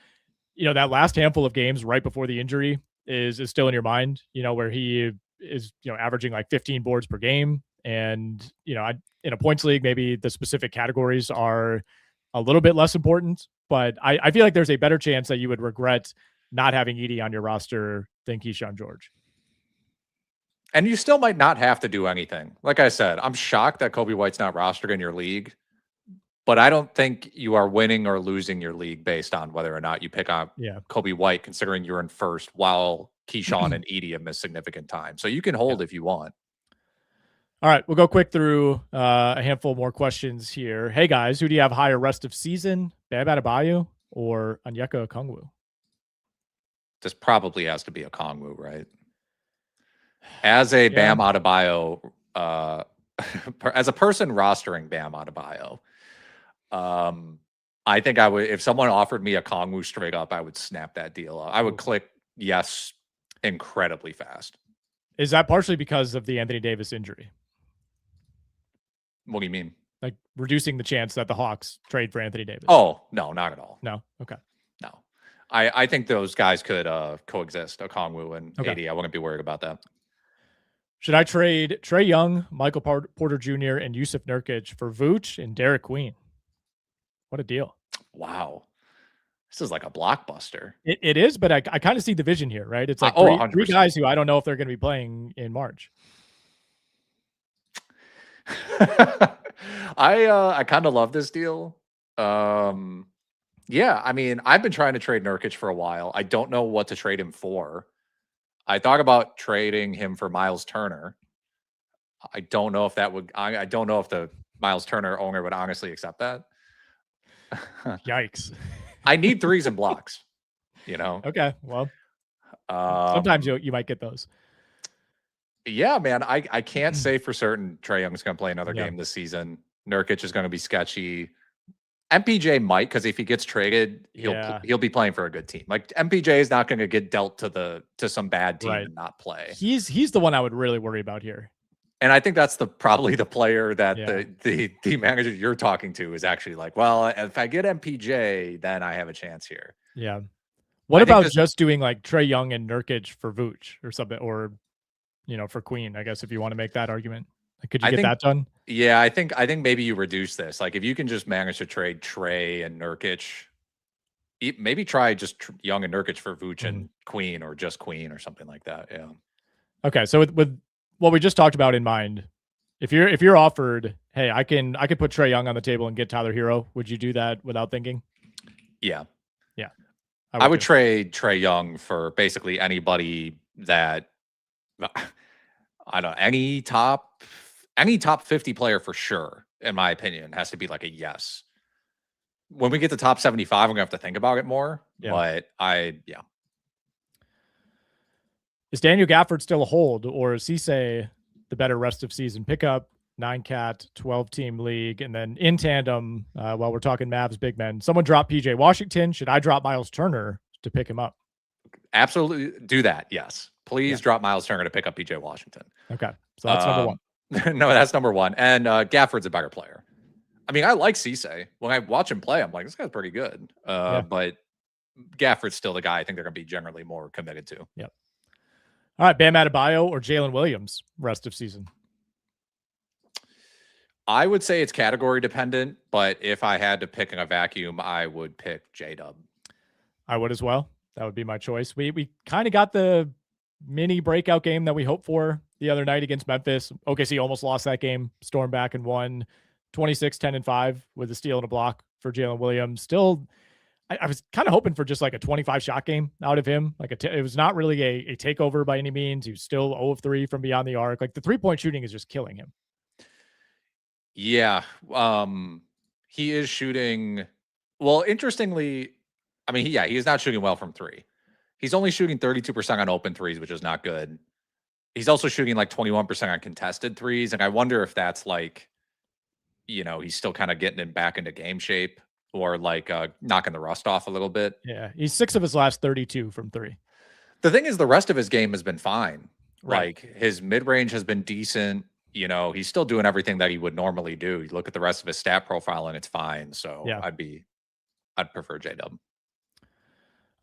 that last handful of games right before the injury is still in your mind. Where he is, averaging like 15 boards per game, and in a points league, maybe the specific categories are a little bit less important, but I feel like there's a better chance that you would regret not having Edey on your roster than Keyshawn George. And you still might not have to do anything. Like I said, I'm shocked that Coby White's not rostered in your league, but I don't think you are winning or losing your league based on whether or not you pick up Coby White, considering you're in first while Keyshawn and Edey have missed significant time. So you can hold if you want. All right, we'll go quick through a handful more questions here. Hey guys, who do you have higher rest of season, Bam Adebayo or Onyeka Okongwu? This probably has to be Okongwu, right? As a Bam Adebayo, as a person rostering Bam Adebayo, I think I would, if someone offered me Okongwu straight up, I would snap that deal up. I would click yes incredibly fast. Is that partially because of the Anthony Davis injury? What do you mean? Like reducing the chance that the Hawks trade for Anthony Davis? Oh, no, not at all. No? Okay. No. I think those guys could coexist, Okongwu and Edey. I wouldn't be worried about that. Should I trade Trae Young, Michael Porter Jr., and Yusuf Nurkic for Vooch and Derek Queen? What a deal. Wow. This is like a blockbuster. It is, but I kind of see the vision here, right? It's like three guys who I don't know if they're going to be playing in March. I kind of love this deal. Yeah, I mean, I've been trying to trade Nurkic for a while. I don't know what to trade him for. I thought about trading him for Miles Turner. I don't know if that would. I don't know if the Miles Turner owner would honestly accept that. Yikes! I need threes and blocks. Okay, well, sometimes you might get those. Yeah, man. I can't say for certain Trae Young's going to play another game this season. Nurkic is going to be sketchy. MPJ might, because if he gets traded, he'll be playing for a good team. Like MPJ is not going to get dealt to some bad team and not play. He's the one I would really worry about here. And I think that's probably the player that the manager you're talking to is actually like, well, if I get MPJ, then I have a chance here. Yeah. What about just doing like Trae Young and Nurkic for Vooch or something, or for Queen? I guess if you want to make that argument, could you get that done? Yeah, I think maybe you reduce this. Like if you can just manage to trade Trae and Nurkic, maybe try just Young and Nurkic for Vooch and Queen, or just Queen or something like that. Yeah. Okay, so with what we just talked about in mind, if you're offered, hey, I could put Trae Young on the table and get Tyler Herro, would you do that without thinking? Yeah. Yeah. I would trade Trae Young for basically anybody that I don't know, any top 50 player for sure, in my opinion, has to be like a yes. When we get to top 75, I'm gonna have to think about it more. Yeah. But Is Daniel Gafford still a hold, or is Cisse the better rest of season pickup? 9-cat, 12-team league, and then in tandem, while we're talking Mavs big men, someone dropped PJ Washington. Should I drop Miles Turner to pick him up? Absolutely do that. Yes. Please drop Miles Turner to pick up PJ Washington. Okay. So that's number one. No, that's number one. And Gafford's a better player. I mean, I like Cisse. When I watch him play, I'm like, this guy's pretty good. But Gafford's still the guy I think they're going to be generally more committed to. Yep. All right, Bam Adebayo or Jalen Williams rest of season? I would say it's category dependent, but if I had to pick in a vacuum, I would pick J-Dub. I would as well. That would be my choice. We kind of got the mini breakout game that we hoped for the other night against Memphis. OKC almost lost that game, stormed back and won 26-10-5 with a steal and a block for Jalen Williams. Still, I was kind of hoping for just like a 25 shot game out of him. Like it was not really a takeover by any means. He was still 0 of 3 from beyond the arc. Like the 3-point shooting is just killing him. Yeah. He is shooting. Well, interestingly, I mean, he is not shooting well from 3. He's only shooting 32% on open threes, which is not good. He's also shooting like 21% on contested threes. And I wonder if that's like, he's still kind of getting him back into game shape or like knocking the rust off a little bit. Yeah. He's 6 of his last 32 from 3. The thing is, the rest of his game has been fine. Right. Like his mid-range has been decent. He's still doing everything that he would normally do. You look at the rest of his stat profile and it's fine. So yeah. I'd prefer J-Dub.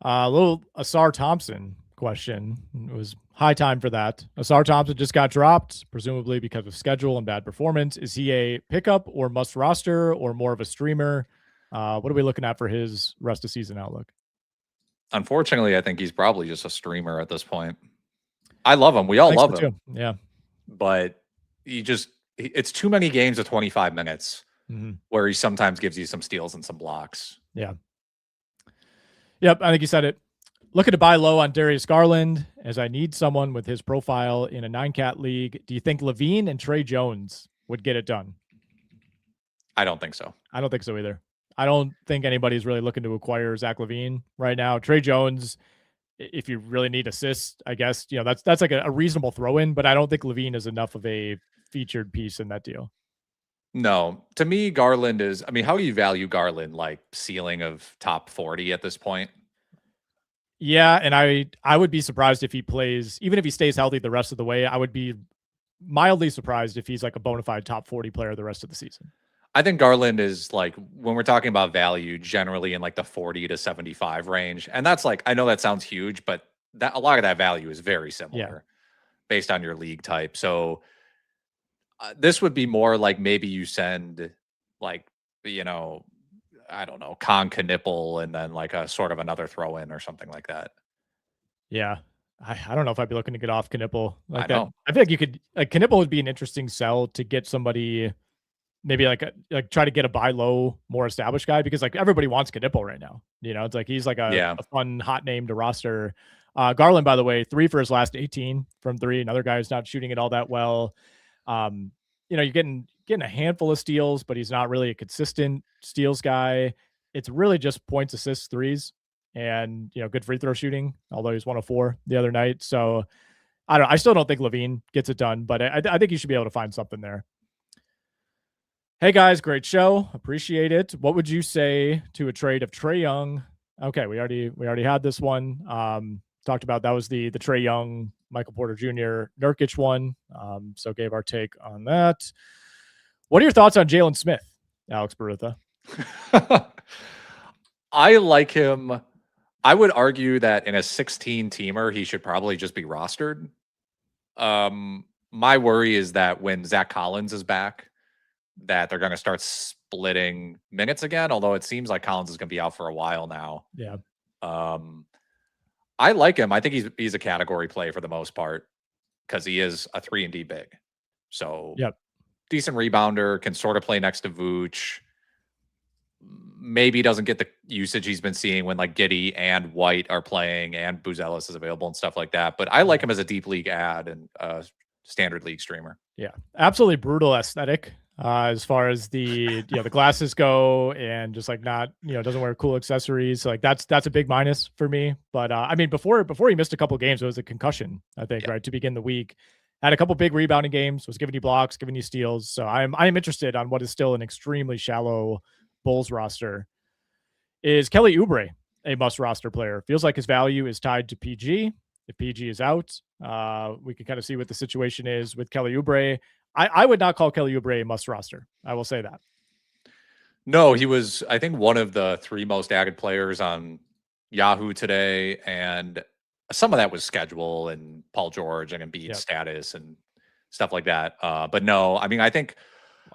A little Ausar Thompson question. It was high time for that. Ausar Thompson just got dropped, presumably because of schedule and bad performance. Is he a pickup or must roster or more of a streamer? What are we looking at for his rest of season outlook? Unfortunately, I think he's probably just a streamer at this point. I love him. We all love him. Yeah. But it's too many games of 25 minutes where he sometimes gives you some steals and some blocks. Yeah. Yep, I think you said it. Looking to buy low on Darius Garland, as I need someone with his profile in a 9-cat league. Do you think LaVine and Trae Jones would get it done? I don't think so. I don't think so either. I don't think anybody's really looking to acquire Zach LaVine right now. Trae Jones, if you really need assists, I guess, that's like a reasonable throw-in, but I don't think LaVine is enough of a featured piece in that deal. No, to me, Garland is, how do you value Garland? Like ceiling of top 40 at this point? Yeah. And I would be surprised if he plays, even if he stays healthy the rest of the way. I would be mildly surprised if he's like a bona fide top 40 player the rest of the season. I think Garland is like, when we're talking about value, generally in like the 40 to 75 range. And that's like, I know that sounds huge, but a lot of that value is very similar based on your league type. So this would be more like maybe you send like, I don't know, Con Knipple and then like a sort of another throw in or something like that. Yeah. I don't know if I'd be looking to get off Knipple like that. Know. I feel like you could, like Knipple would be an interesting sell to get somebody, maybe like try to get a buy low, more established guy, because like everybody wants Knipple right now. It's like he's like a fun hot name to roster. Garland, by the way, 3 for his last 18 from 3. Another guy who's not shooting it all that well. You're getting a handful of steals, but he's not really a consistent steals guy. It's really just points, assists, threes, and good free throw shooting. Although he's 1 of 4 the other night, so I still don't think LaVine gets it done, but I think you should be able to find something there. Hey guys, great show, appreciate it. What would you say to a trade of Trae Young? Okay, we already had this one. Talked about that was the Trae Young, Michael Porter Jr., Nurkic one. So gave our take on that. What are your thoughts on Jalen Smith, Alex Barutha? I like him. I would argue that in a 16-teamer, he should probably just be rostered. My worry is that when Zach Collins is back, that they're going to start splitting minutes again, although it seems like Collins is going to be out for a while now. Yeah. I like him. I think he's a category play for the most part because he is a 3-and-D big. So decent rebounder, can sort of play next to Vooch. Maybe doesn't get the usage he's been seeing when like Giddey and White are playing and Buzelis is available and stuff like that. But I like him as a deep league ad and standard league streamer. Yeah, absolutely brutal aesthetic as far as the the glasses go, and just like not doesn't wear cool accessories. So like that's a big minus for me. But before he missed a couple games, it was a concussion, I think, right to begin the week. Had a couple big rebounding games, was giving you blocks, giving you steals. So I'm interested on what is still an extremely shallow Bulls roster. Is Kelly Oubre a must roster player? Feels like his value is tied to PG. If PG is out, we can kind of see what the situation is with Kelly Oubre. I would not call Kelly Oubre a must roster. I will say that. No, he was, I think, one of the 3 most added players on Yahoo today. And some of that was schedule and Paul George and Embiid status and stuff like that. But no, I think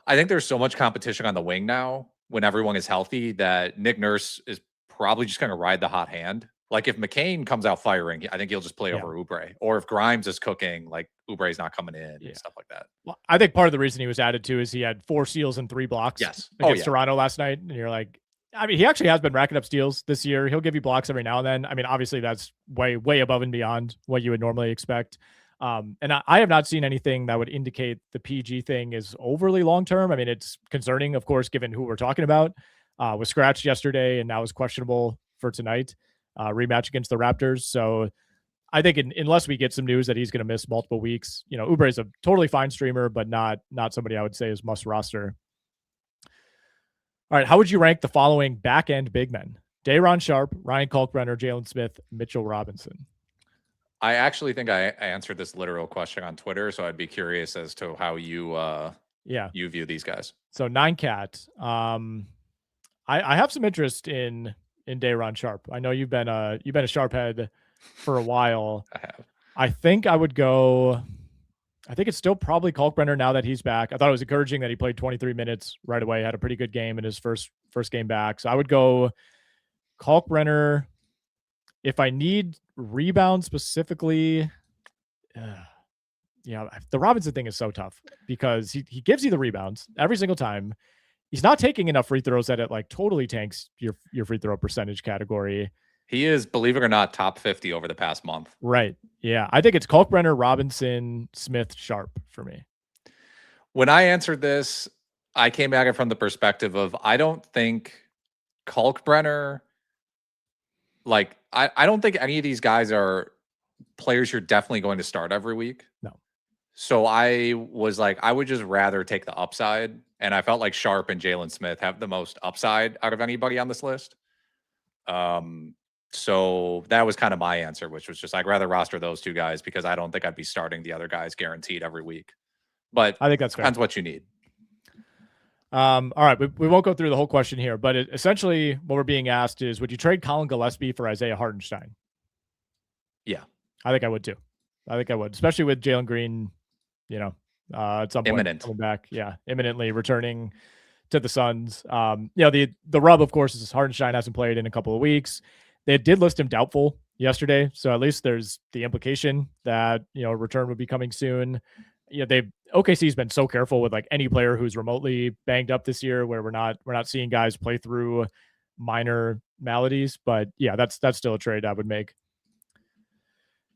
I think there's so much competition on the wing now when everyone is healthy that Nick Nurse is probably just going to ride the hot hand. Like if McCain comes out firing, I think he'll just play over Oubre. Or if Grimes is cooking, like Oubre's not coming in and stuff like that. Well, I think part of the reason he was added to is he had 4 steals and 3 blocks against Toronto last night. And you're like, I mean, he actually has been racking up steals this year. He'll give you blocks every now and then. I mean, obviously that's way above and beyond what you would normally expect. And I have not seen anything that would indicate the PG thing is overly long-term. I mean, it's concerning, of course, given who we're talking about. Was scratched yesterday and now is questionable for tonight. Rematch against the Raptors. So I think unless we get some news that he's going to miss multiple weeks, Oubre is a totally fine streamer, but not somebody I would say is must roster. All right. How would you rank the following back end big men? Day'Ron Sharpe, Ryan Kalkbrenner, Jalen Smith, Mitchell Robinson. I actually think I answered this literal question on Twitter, so I'd be curious as to how you you view these guys. So 9Cat. I have some interest in Day'Ron Sharpe. I know you've been a Sharpe head for a while. I have. I think it's still probably Kalkbrenner now that he's back. I thought it was encouraging that he played 23 minutes right away, had a pretty good game in his first game back. So I would go Kalkbrenner. If I need rebound specifically, the Robinson thing is so tough because he gives you the rebounds every single time. He's not taking enough free throws that it like totally tanks your free throw percentage category. He is, believe it or not, top 50 over the past month. Right. Yeah. I think it's Kalkbrenner, Robinson, Smith, Sharpe for me. When I answered this, I came at it from the perspective of I don't think Kalkbrenner, like, I don't think any of these guys are players you're definitely going to start every week. No. So I was like, I would just rather take the upside. And I felt like Sharpe and Jalen Smith have the most upside out of anybody on this list. So that was kind of my answer, which was just I'd rather roster those 2 guys because I don't think I'd be starting the other guys guaranteed every week. But I think that's depends fair. what you need. All right, we won't go through the whole question here, but essentially what we're being asked is, would you trade Colin Gillespie for Isaiah Hartenstein? Yeah. I think I would too. I think I would, especially with Jalen Green, at some point coming back. Yeah, imminently returning to the Suns. The rub, of course, is Hartenstein hasn't played in a couple of weeks. They did list him doubtful yesterday, so at least there's the implication that a return would be coming soon. OKC's been so careful with like any player who's remotely banged up this year, where we're not seeing guys play through minor maladies. But yeah, that's still a trade I would make.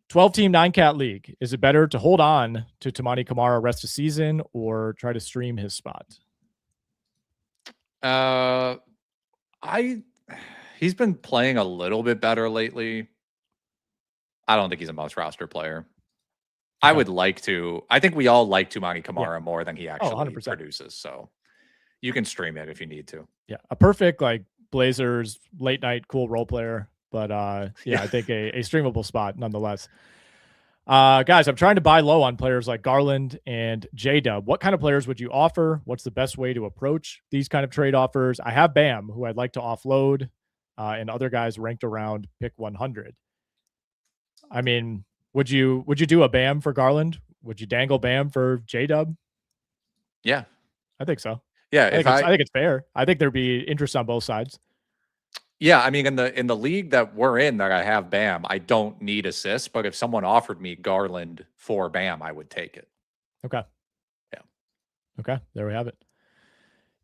12-team 9-cat league. Is it better to hold on to Toumani Camara rest of season or try to stream his spot? He's been playing a little bit better lately. I don't think he's a most roster player. Okay. I would like to. I think we all like Toumani Camara more than he actually produces. So you can stream it if you need to. Yeah, a perfect like Blazers late night cool role player. But I think a streamable spot nonetheless. Guys, I'm trying to buy low on players like Garland and J-Dub. What kind of players would you offer? What's the best way to approach these kind of trade offers? I have Bam, who I'd like to offload, and other guys ranked around pick 100. I mean, would you do a Bam for Garland? Would you dangle Bam for J-Dub? Yeah, I think so. Yeah, I think it's fair. I think there'd be interest on both sides. Yeah, I mean, in the league that we're in, that I have Bam, I don't need assists, but if someone offered me Garland for Bam, I would take it. Okay. Yeah. Okay, there we have it.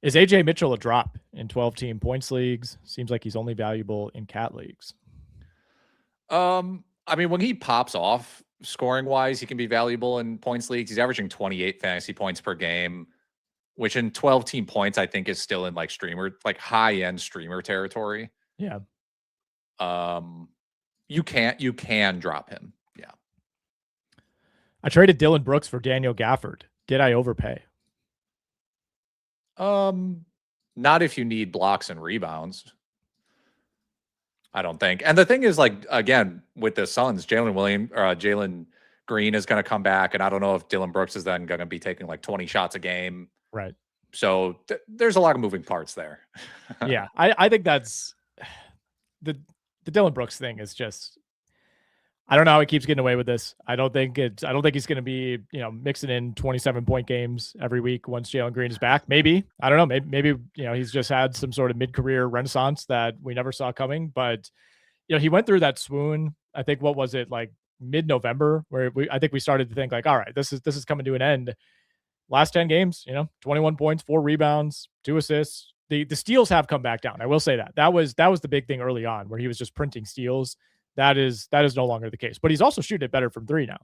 Is Ajay Mitchell a drop in 12-team points leagues? Seems like he's only valuable in cat leagues. I mean, when he pops off scoring-wise, he can be valuable in points leagues. He's averaging 28 fantasy points per game, which in 12-team points, I think is still in like high-end streamer territory. Yeah. You can drop him. Yeah. I traded Dylan Brooks for Daniel Gafford. Did I overpay? Not if you need blocks and rebounds. I don't think. And the thing is, like, again, with the Suns, Jalen Green is going to come back, and I don't know if Dylan Brooks is then going to be taking like 20 shots a game. Right. So there's a lot of moving parts there. Yeah, I think that's the Dylan Brooks thing is just, I don't know how he keeps getting away with this. I don't think he's going to be, mixing in 27-point games every week once Jalen Green is back. Maybe, I don't know. Maybe he's just had some sort of mid-career renaissance that we never saw coming. But he went through that swoon. I think, what was it, like mid-November, where I think we started to think like, all right, this is coming to an end. Last 10 games, 21 points, 4 rebounds, 2 assists. The steals have come back down. I will say that. That was the big thing early on, where he was just printing steals. That is no longer the case. But he's also shooting it better from 3 now.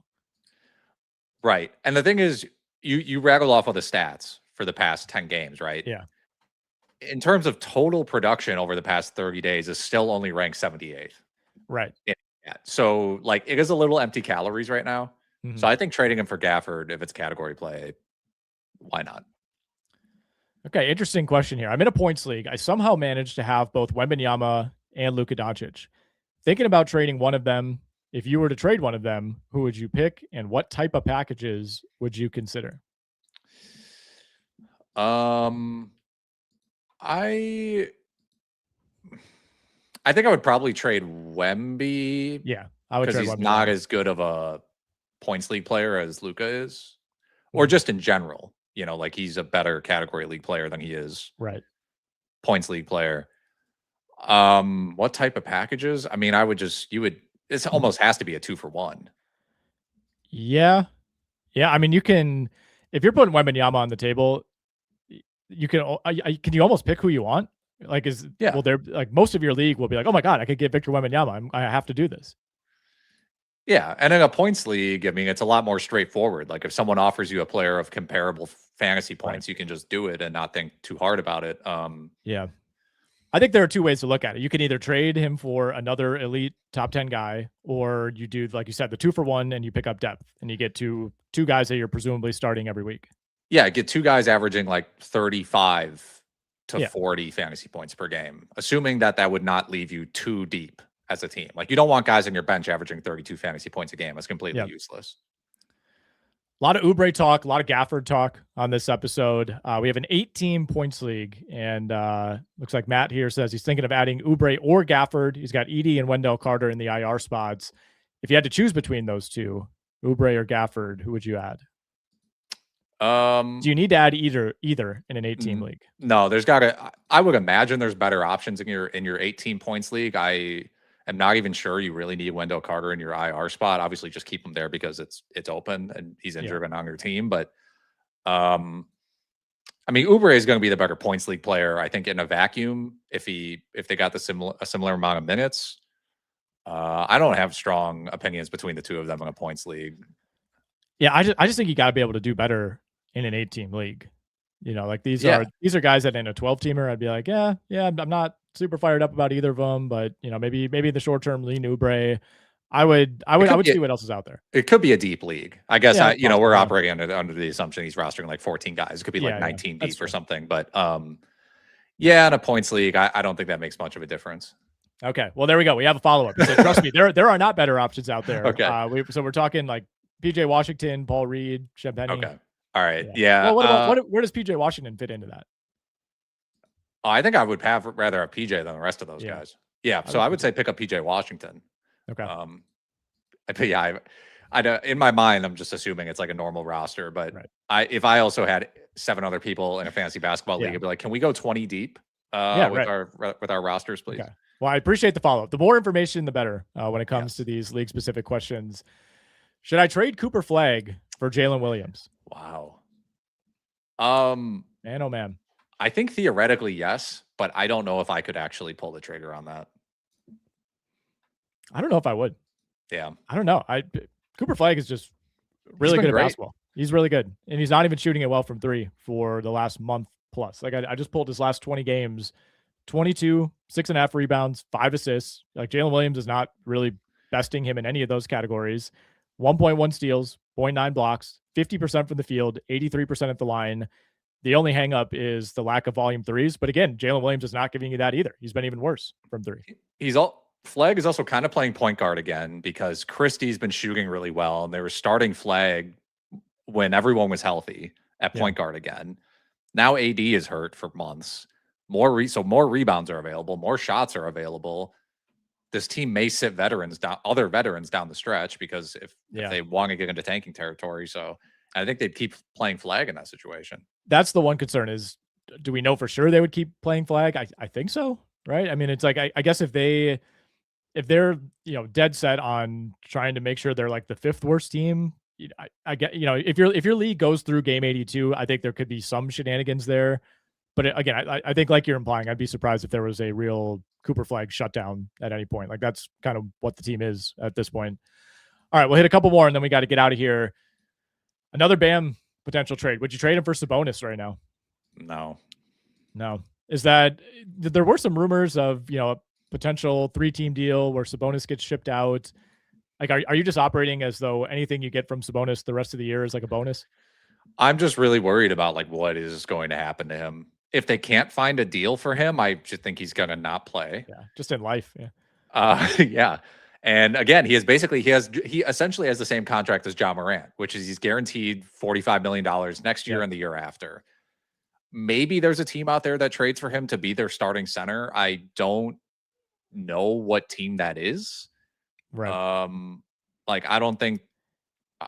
Right. And the thing is, you rattled off all the stats for the past 10 games, right? Yeah. In terms of total production over the past 30 days, is still only ranked 78th. Right. Yeah. So, like, it is a little empty calories right now. Mm-hmm. So I think trading him for Gafford, if it's category play, why not? Okay, interesting question here. I'm in a points league. I somehow managed to have both Wembanyama and Luka Doncic. Thinking about trading one of them. If you were to trade one of them, who would you pick, and what type of packages would you consider? I think I would probably trade Wemby. Yeah, I would, because he's not as good of a points league player as Luka is, or just in general. Like, he's a better category league player than he is points league player. What type of packages? I mean, this almost has to be a 2-for-1. Yeah. I mean, you can, if you're putting Wembanyama on the table, you can you almost pick who you want? Like, well, they're like, most of your league will be like, oh my God, I could get Victor Wembanyama. I have to do this. Yeah. And in a points league, I mean, it's a lot more straightforward. Like, if someone offers you a player of comparable fantasy points, you can just do it and not think too hard about it. Yeah. I think there are 2 ways to look at it. You can either trade him for another elite top 10 guy, or you do, like you said, the 2-for-1, and you pick up depth, and you get two guys that you're presumably starting every week. Yeah, get 2 guys averaging like 35 to 40 fantasy points per game, assuming that would not leave you too deep as a team. Like, you don't want guys on your bench averaging 32 fantasy points a game. That's completely useless. A lot of Oubre talk, a lot of Gafford talk on this episode. We have an 8-team points league, and looks like Matt here says he's thinking of adding Oubre or Gafford. He's got Edey and Wendell Carter in the IR spots. If you had to choose between those two, Oubre or Gafford, who would you add? Do you need to add either in an 8-team league? No, I would imagine there's better options in your 8-team points league. I'm not even sure you really need Wendell Carter in your IR spot. Obviously, just keep him there because it's open and he's injured and on your team. But I mean, Oubre is going to be the better points league player, I think, in a vacuum. If they got a similar amount of minutes, I don't have strong opinions between the 2 of them in a points league. Yeah, I just think you got to be able to do better in an 8-team league. Like, these are guys that in a 12-teamer, I'd be like, yeah, I'm not super fired up about either of them, but maybe in the short term, lean Oubre. I would see what else is out there. It could be a deep league. I guess we're operating under the assumption he's rostering like 14 guys. It could be like 19 deep or something. But in a points league, I don't think that makes much of a difference. Okay, well, there we go. We have a follow up. So trust me, there are not better options out there. Okay, so we're talking like PJ Washington, Paul Reed, Sheppard. Okay, all right, yeah. Well, where does PJ Washington fit into that? I think I would rather have PJ than the rest of those guys. Yeah, so I would say pick up PJ Washington. Okay. In my mind, I'm just assuming it's like a normal roster, but if I also had 7 other people in a fantasy basketball league, I'd be like, can we go 20 deep with our rosters, please? Okay. Well, I appreciate the follow up. The more information, the better when it comes to these league specific questions. Should I trade Cooper Flagg for Jalen Williams? Wow. Man, oh man. I think theoretically, yes, but I don't know if I could actually pull the trigger on that. I don't know if I would. Yeah. I don't know. Cooper Flagg is just really good at basketball. He's really good. And he's not even shooting it well from 3 for the last month plus. Like, I just pulled his last 20 games, 22, 6.5 rebounds, 5 assists. Like, Jalen Williams is not really besting him in any of those categories. 1.1 steals, 0.9 blocks, 50% from the field, 83% at the line. The only hang up is the lack of volume 3s. But again, Jalen Williams is not giving you that either. He's been even worse from 3. Flagg is also kind of playing point guard again because Christie's been shooting really well, and they were starting Flagg when everyone was healthy at point guard again. Now AD is hurt for months. So more rebounds are available, more shots are available. this team may sit other veterans down the stretch because if they want to get into tanking territory. So I think they'd keep playing flag in that situation. That's the one concern is, do we know for sure they would keep playing flag? I think so. Right. I mean, it's like, I guess if they're, dead set on trying to make sure they're like the 5th worst team, I get, if your league goes through game 82, I think there could be some shenanigans there. But again, I think like you're implying, I'd be surprised if there was a real Cooper flag shutdown at any point. Like that's kind of what the team is at this point. All right, we'll hit a couple more and then we got to get out of here. Another Bam potential trade. Would you trade him for Sabonis right now? No. Is that there were some rumors of, a potential 3-team deal where Sabonis gets shipped out? Like, are you just operating as though anything you get from Sabonis the rest of the year is like a bonus? I'm just really worried about like what is going to happen to him. If they can't find a deal for him, I just think he's going to not play. Yeah, just in life. Yeah. Yeah. And again, he essentially has the same contract as Ja Morant, which is he's guaranteed $45 million next year and the year after. Maybe there's a team out there that trades for him to be their starting center. I don't know what team that is. Right. Like, I don't think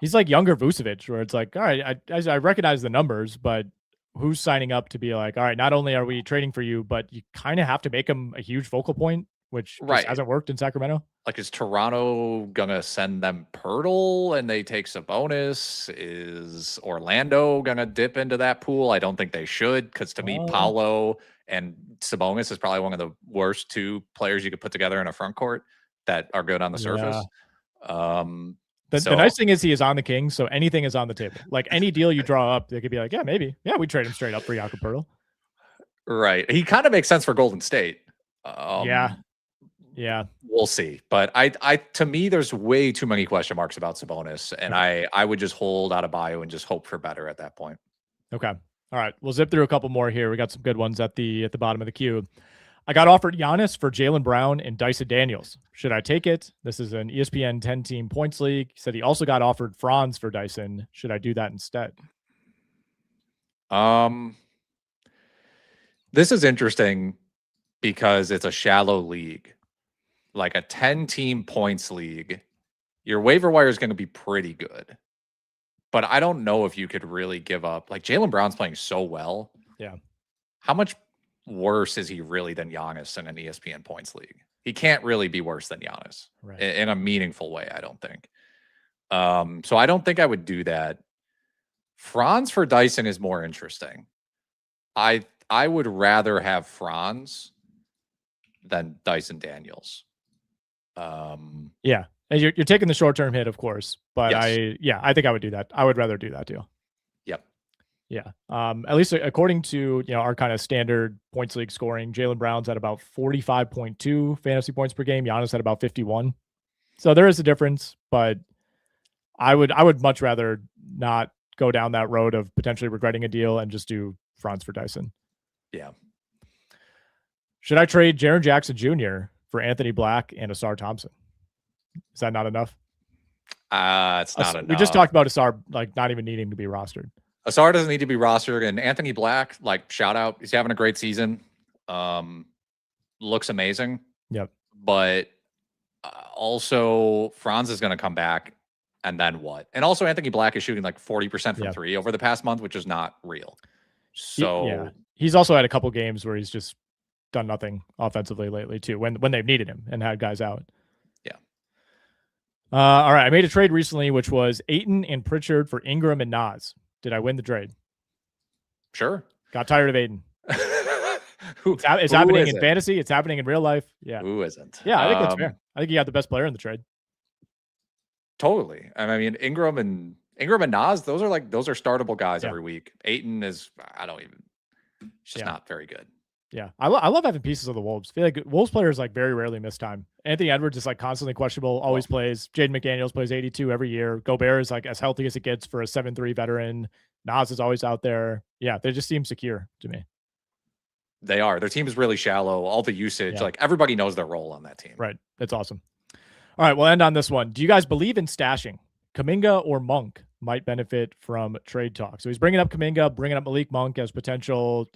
he's like younger Vucevic, where it's like, all right, I recognize the numbers, but who's signing up to be like, all right, not only are we trading for you, but you kind of have to make him a huge focal point, which just hasn't worked in Sacramento. Like, is Toronto gonna send them Pirtle and they take Sabonis? Is Orlando gonna dip into that pool? I don't think they should, because to me, Paolo and Sabonis is probably one of the worst 2 players you could put together in a front court that are good on the surface. The nice thing is he is on the Kings, so anything is on the table. Like any deal you draw up, they could be like, yeah, maybe. Yeah, we trade him straight up for Jakob Poeltl. Right. He kind of makes sense for Golden State. Yeah. We'll see. But I to me, there's way too many question marks about Sabonis, and I would just hold out of bio and just hope for better at that point. Okay. All right. We'll zip through a couple more here. We got some good ones at the bottom of the queue. I got offered Giannis for Jaylen Brown and Dyson Daniels. Should I take it? This is an ESPN 10-team points league. He said he also got offered Franz for Dyson. Should I do that instead? This is interesting because it's a shallow league. Like a 10-team points league, your waiver wire is going to be pretty good. But I don't know if you could really give up. Like, Jaylen Brown's playing so well. Yeah. How much worse is he really than Giannis in an ESPN points league? He can't really be worse than Giannis in a meaningful way, I don't think. So I don't think I would do that. Franz for Dyson is more interesting. I would rather have Franz than Dyson Daniels. Yeah. And you're taking the short-term hit, of course, but yes. I think I would do that. I would rather do that deal. Yep. Yeah. At least according to, our kind of standard points league scoring, Jaylen Brown's at about 45.2 fantasy points per game. Giannis at about 51. So there is a difference, but I would much rather not go down that road of potentially regretting a deal and just do Franz for Dyson. Yeah. Should I trade Jaren Jackson Jr. for Anthony Black and Ausar Thompson? Is that not enough? It's not enough. We just talked about Ausar like not even needing to be rostered. Ausar doesn't need to be rostered, and Anthony Black, like, shout out, he's having a great season. Looks amazing. Yep. But also Franz is going to come back, and then what? And also Anthony Black is shooting like 40% from 3 over the past month, which is not real. So he's also had a couple games where he's just done nothing offensively lately too, when they've needed him and had guys out. Yeah. All right. I made a trade recently, which was Ayton and Pritchard for Ingram and Nas. Did I win the trade? Sure. Got tired of Ayton. It's happening in fantasy. It's happening in real life. Yeah. Who isn't? Yeah, I think that's fair. I think you got the best player in the trade. Totally. I mean, Ingram and Nas, those are startable guys every week. Ayton is, it's just not very good. Yeah. I love having pieces of the Wolves. I feel like Wolves players like very rarely miss time. Anthony Edwards is like constantly questionable, always plays. Jaden McDaniels plays 82 every year. Gobert is like as healthy as it gets for a 7-3 veteran. Nas is always out there. Yeah, they just seem secure to me. They are. Their team is really shallow. All the usage, like everybody knows their role on that team. Right. That's awesome. All right, we'll end on this one. Do you guys believe in stashing? Kuminga or Monk might benefit from trade talk. So he's bringing up Kuminga, bringing up Malik Monk as potential,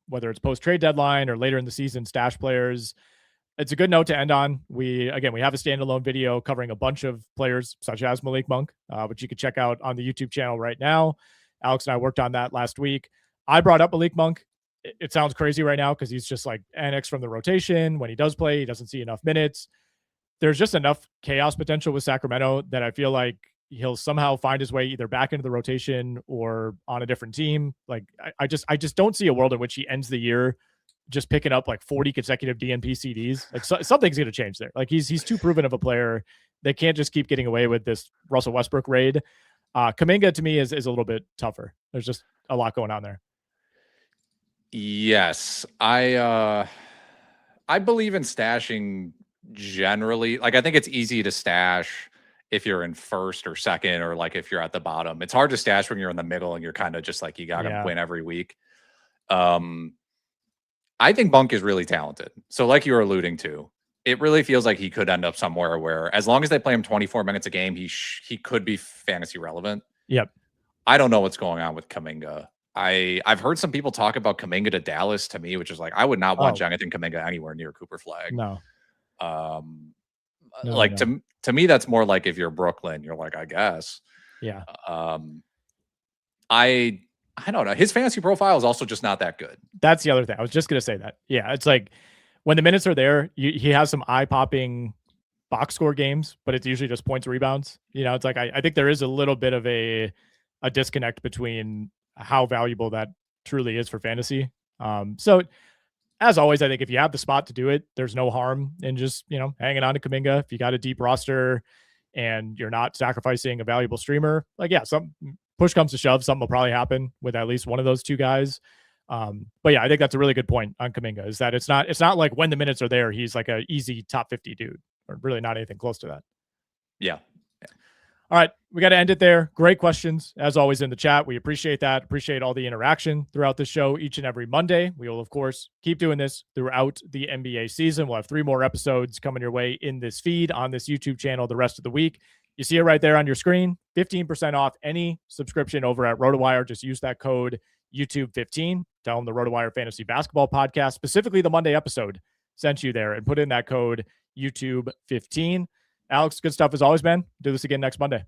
whether it's post-trade deadline or later in the season stash players. it's a good note to end on. We have a standalone video covering a bunch of players such as Malik Monk, which you can check out on the YouTube channel right now. Alex and I worked on that last week. I brought up Malik Monk. It sounds crazy right now because he's just like annexed from the rotation. When he does play, he doesn't see enough minutes. There's just enough chaos potential with Sacramento that I feel like he'll somehow find his way either back into the rotation or on a different team. Like I just don't see a world in which he ends the year just picking up like 40 consecutive DNP CDs. Like something's going to change there. Like he's too proven of a player. They can't just keep getting away with this Russell Westbrook raid. Kuminga to me is a little bit tougher. There's just a lot going on there. Yes, I believe in stashing generally. Like I think it's easy to stash if you're in first or second, or like if you're at the bottom. It's hard to stash when you're in the middle and you're kind of just like you got to win every week. I think Monk is really talented. So like you were alluding to, it really feels like he could end up somewhere where as long as they play him 24 minutes a game, he could be fantasy relevant. Yep. I don't know what's going on with Kuminga. I've heard some people talk about Kuminga to Dallas to me, which is like, I would not want Jonathan Kuminga anywhere near Cooper Flag. No. Like to me, that's more like if you're Brooklyn, you're like, I guess. Yeah. I don't know. His fantasy profile is also just not that good. That's the other thing. I was just going to say that. Yeah. It's like when the minutes are there, he has some eye-popping box score games, but it's usually just points, rebounds. You know, it's like, I think there is a little bit of a disconnect between how valuable that truly is for fantasy. So as always, I think if you have the spot to do it, there's no harm in just, hanging on to Kuminga. If you got a deep roster and you're not sacrificing a valuable streamer, like, yeah, some push comes to shove, something will probably happen with at least one of those two guys. But yeah, I think that's a really good point on Kuminga, is that it's not like when the minutes are there, he's like a easy top 50 dude, or really not anything close to that. Yeah. All right, we got to end it there. Great questions, as always, in the chat. We appreciate that. Appreciate all the interaction throughout the show each and every Monday. We will, of course, keep doing this throughout the NBA season. We'll have 3 more episodes coming your way in this feed on this YouTube channel the rest of the week. You see it right there on your screen. 15% off any subscription over at RotoWire. Just use that code YouTube15. Tell them the RotoWire Fantasy Basketball Podcast, specifically the Monday episode, sent you there, and put in that code YouTube15. Alex, good stuff as always, man. Do this again next Monday.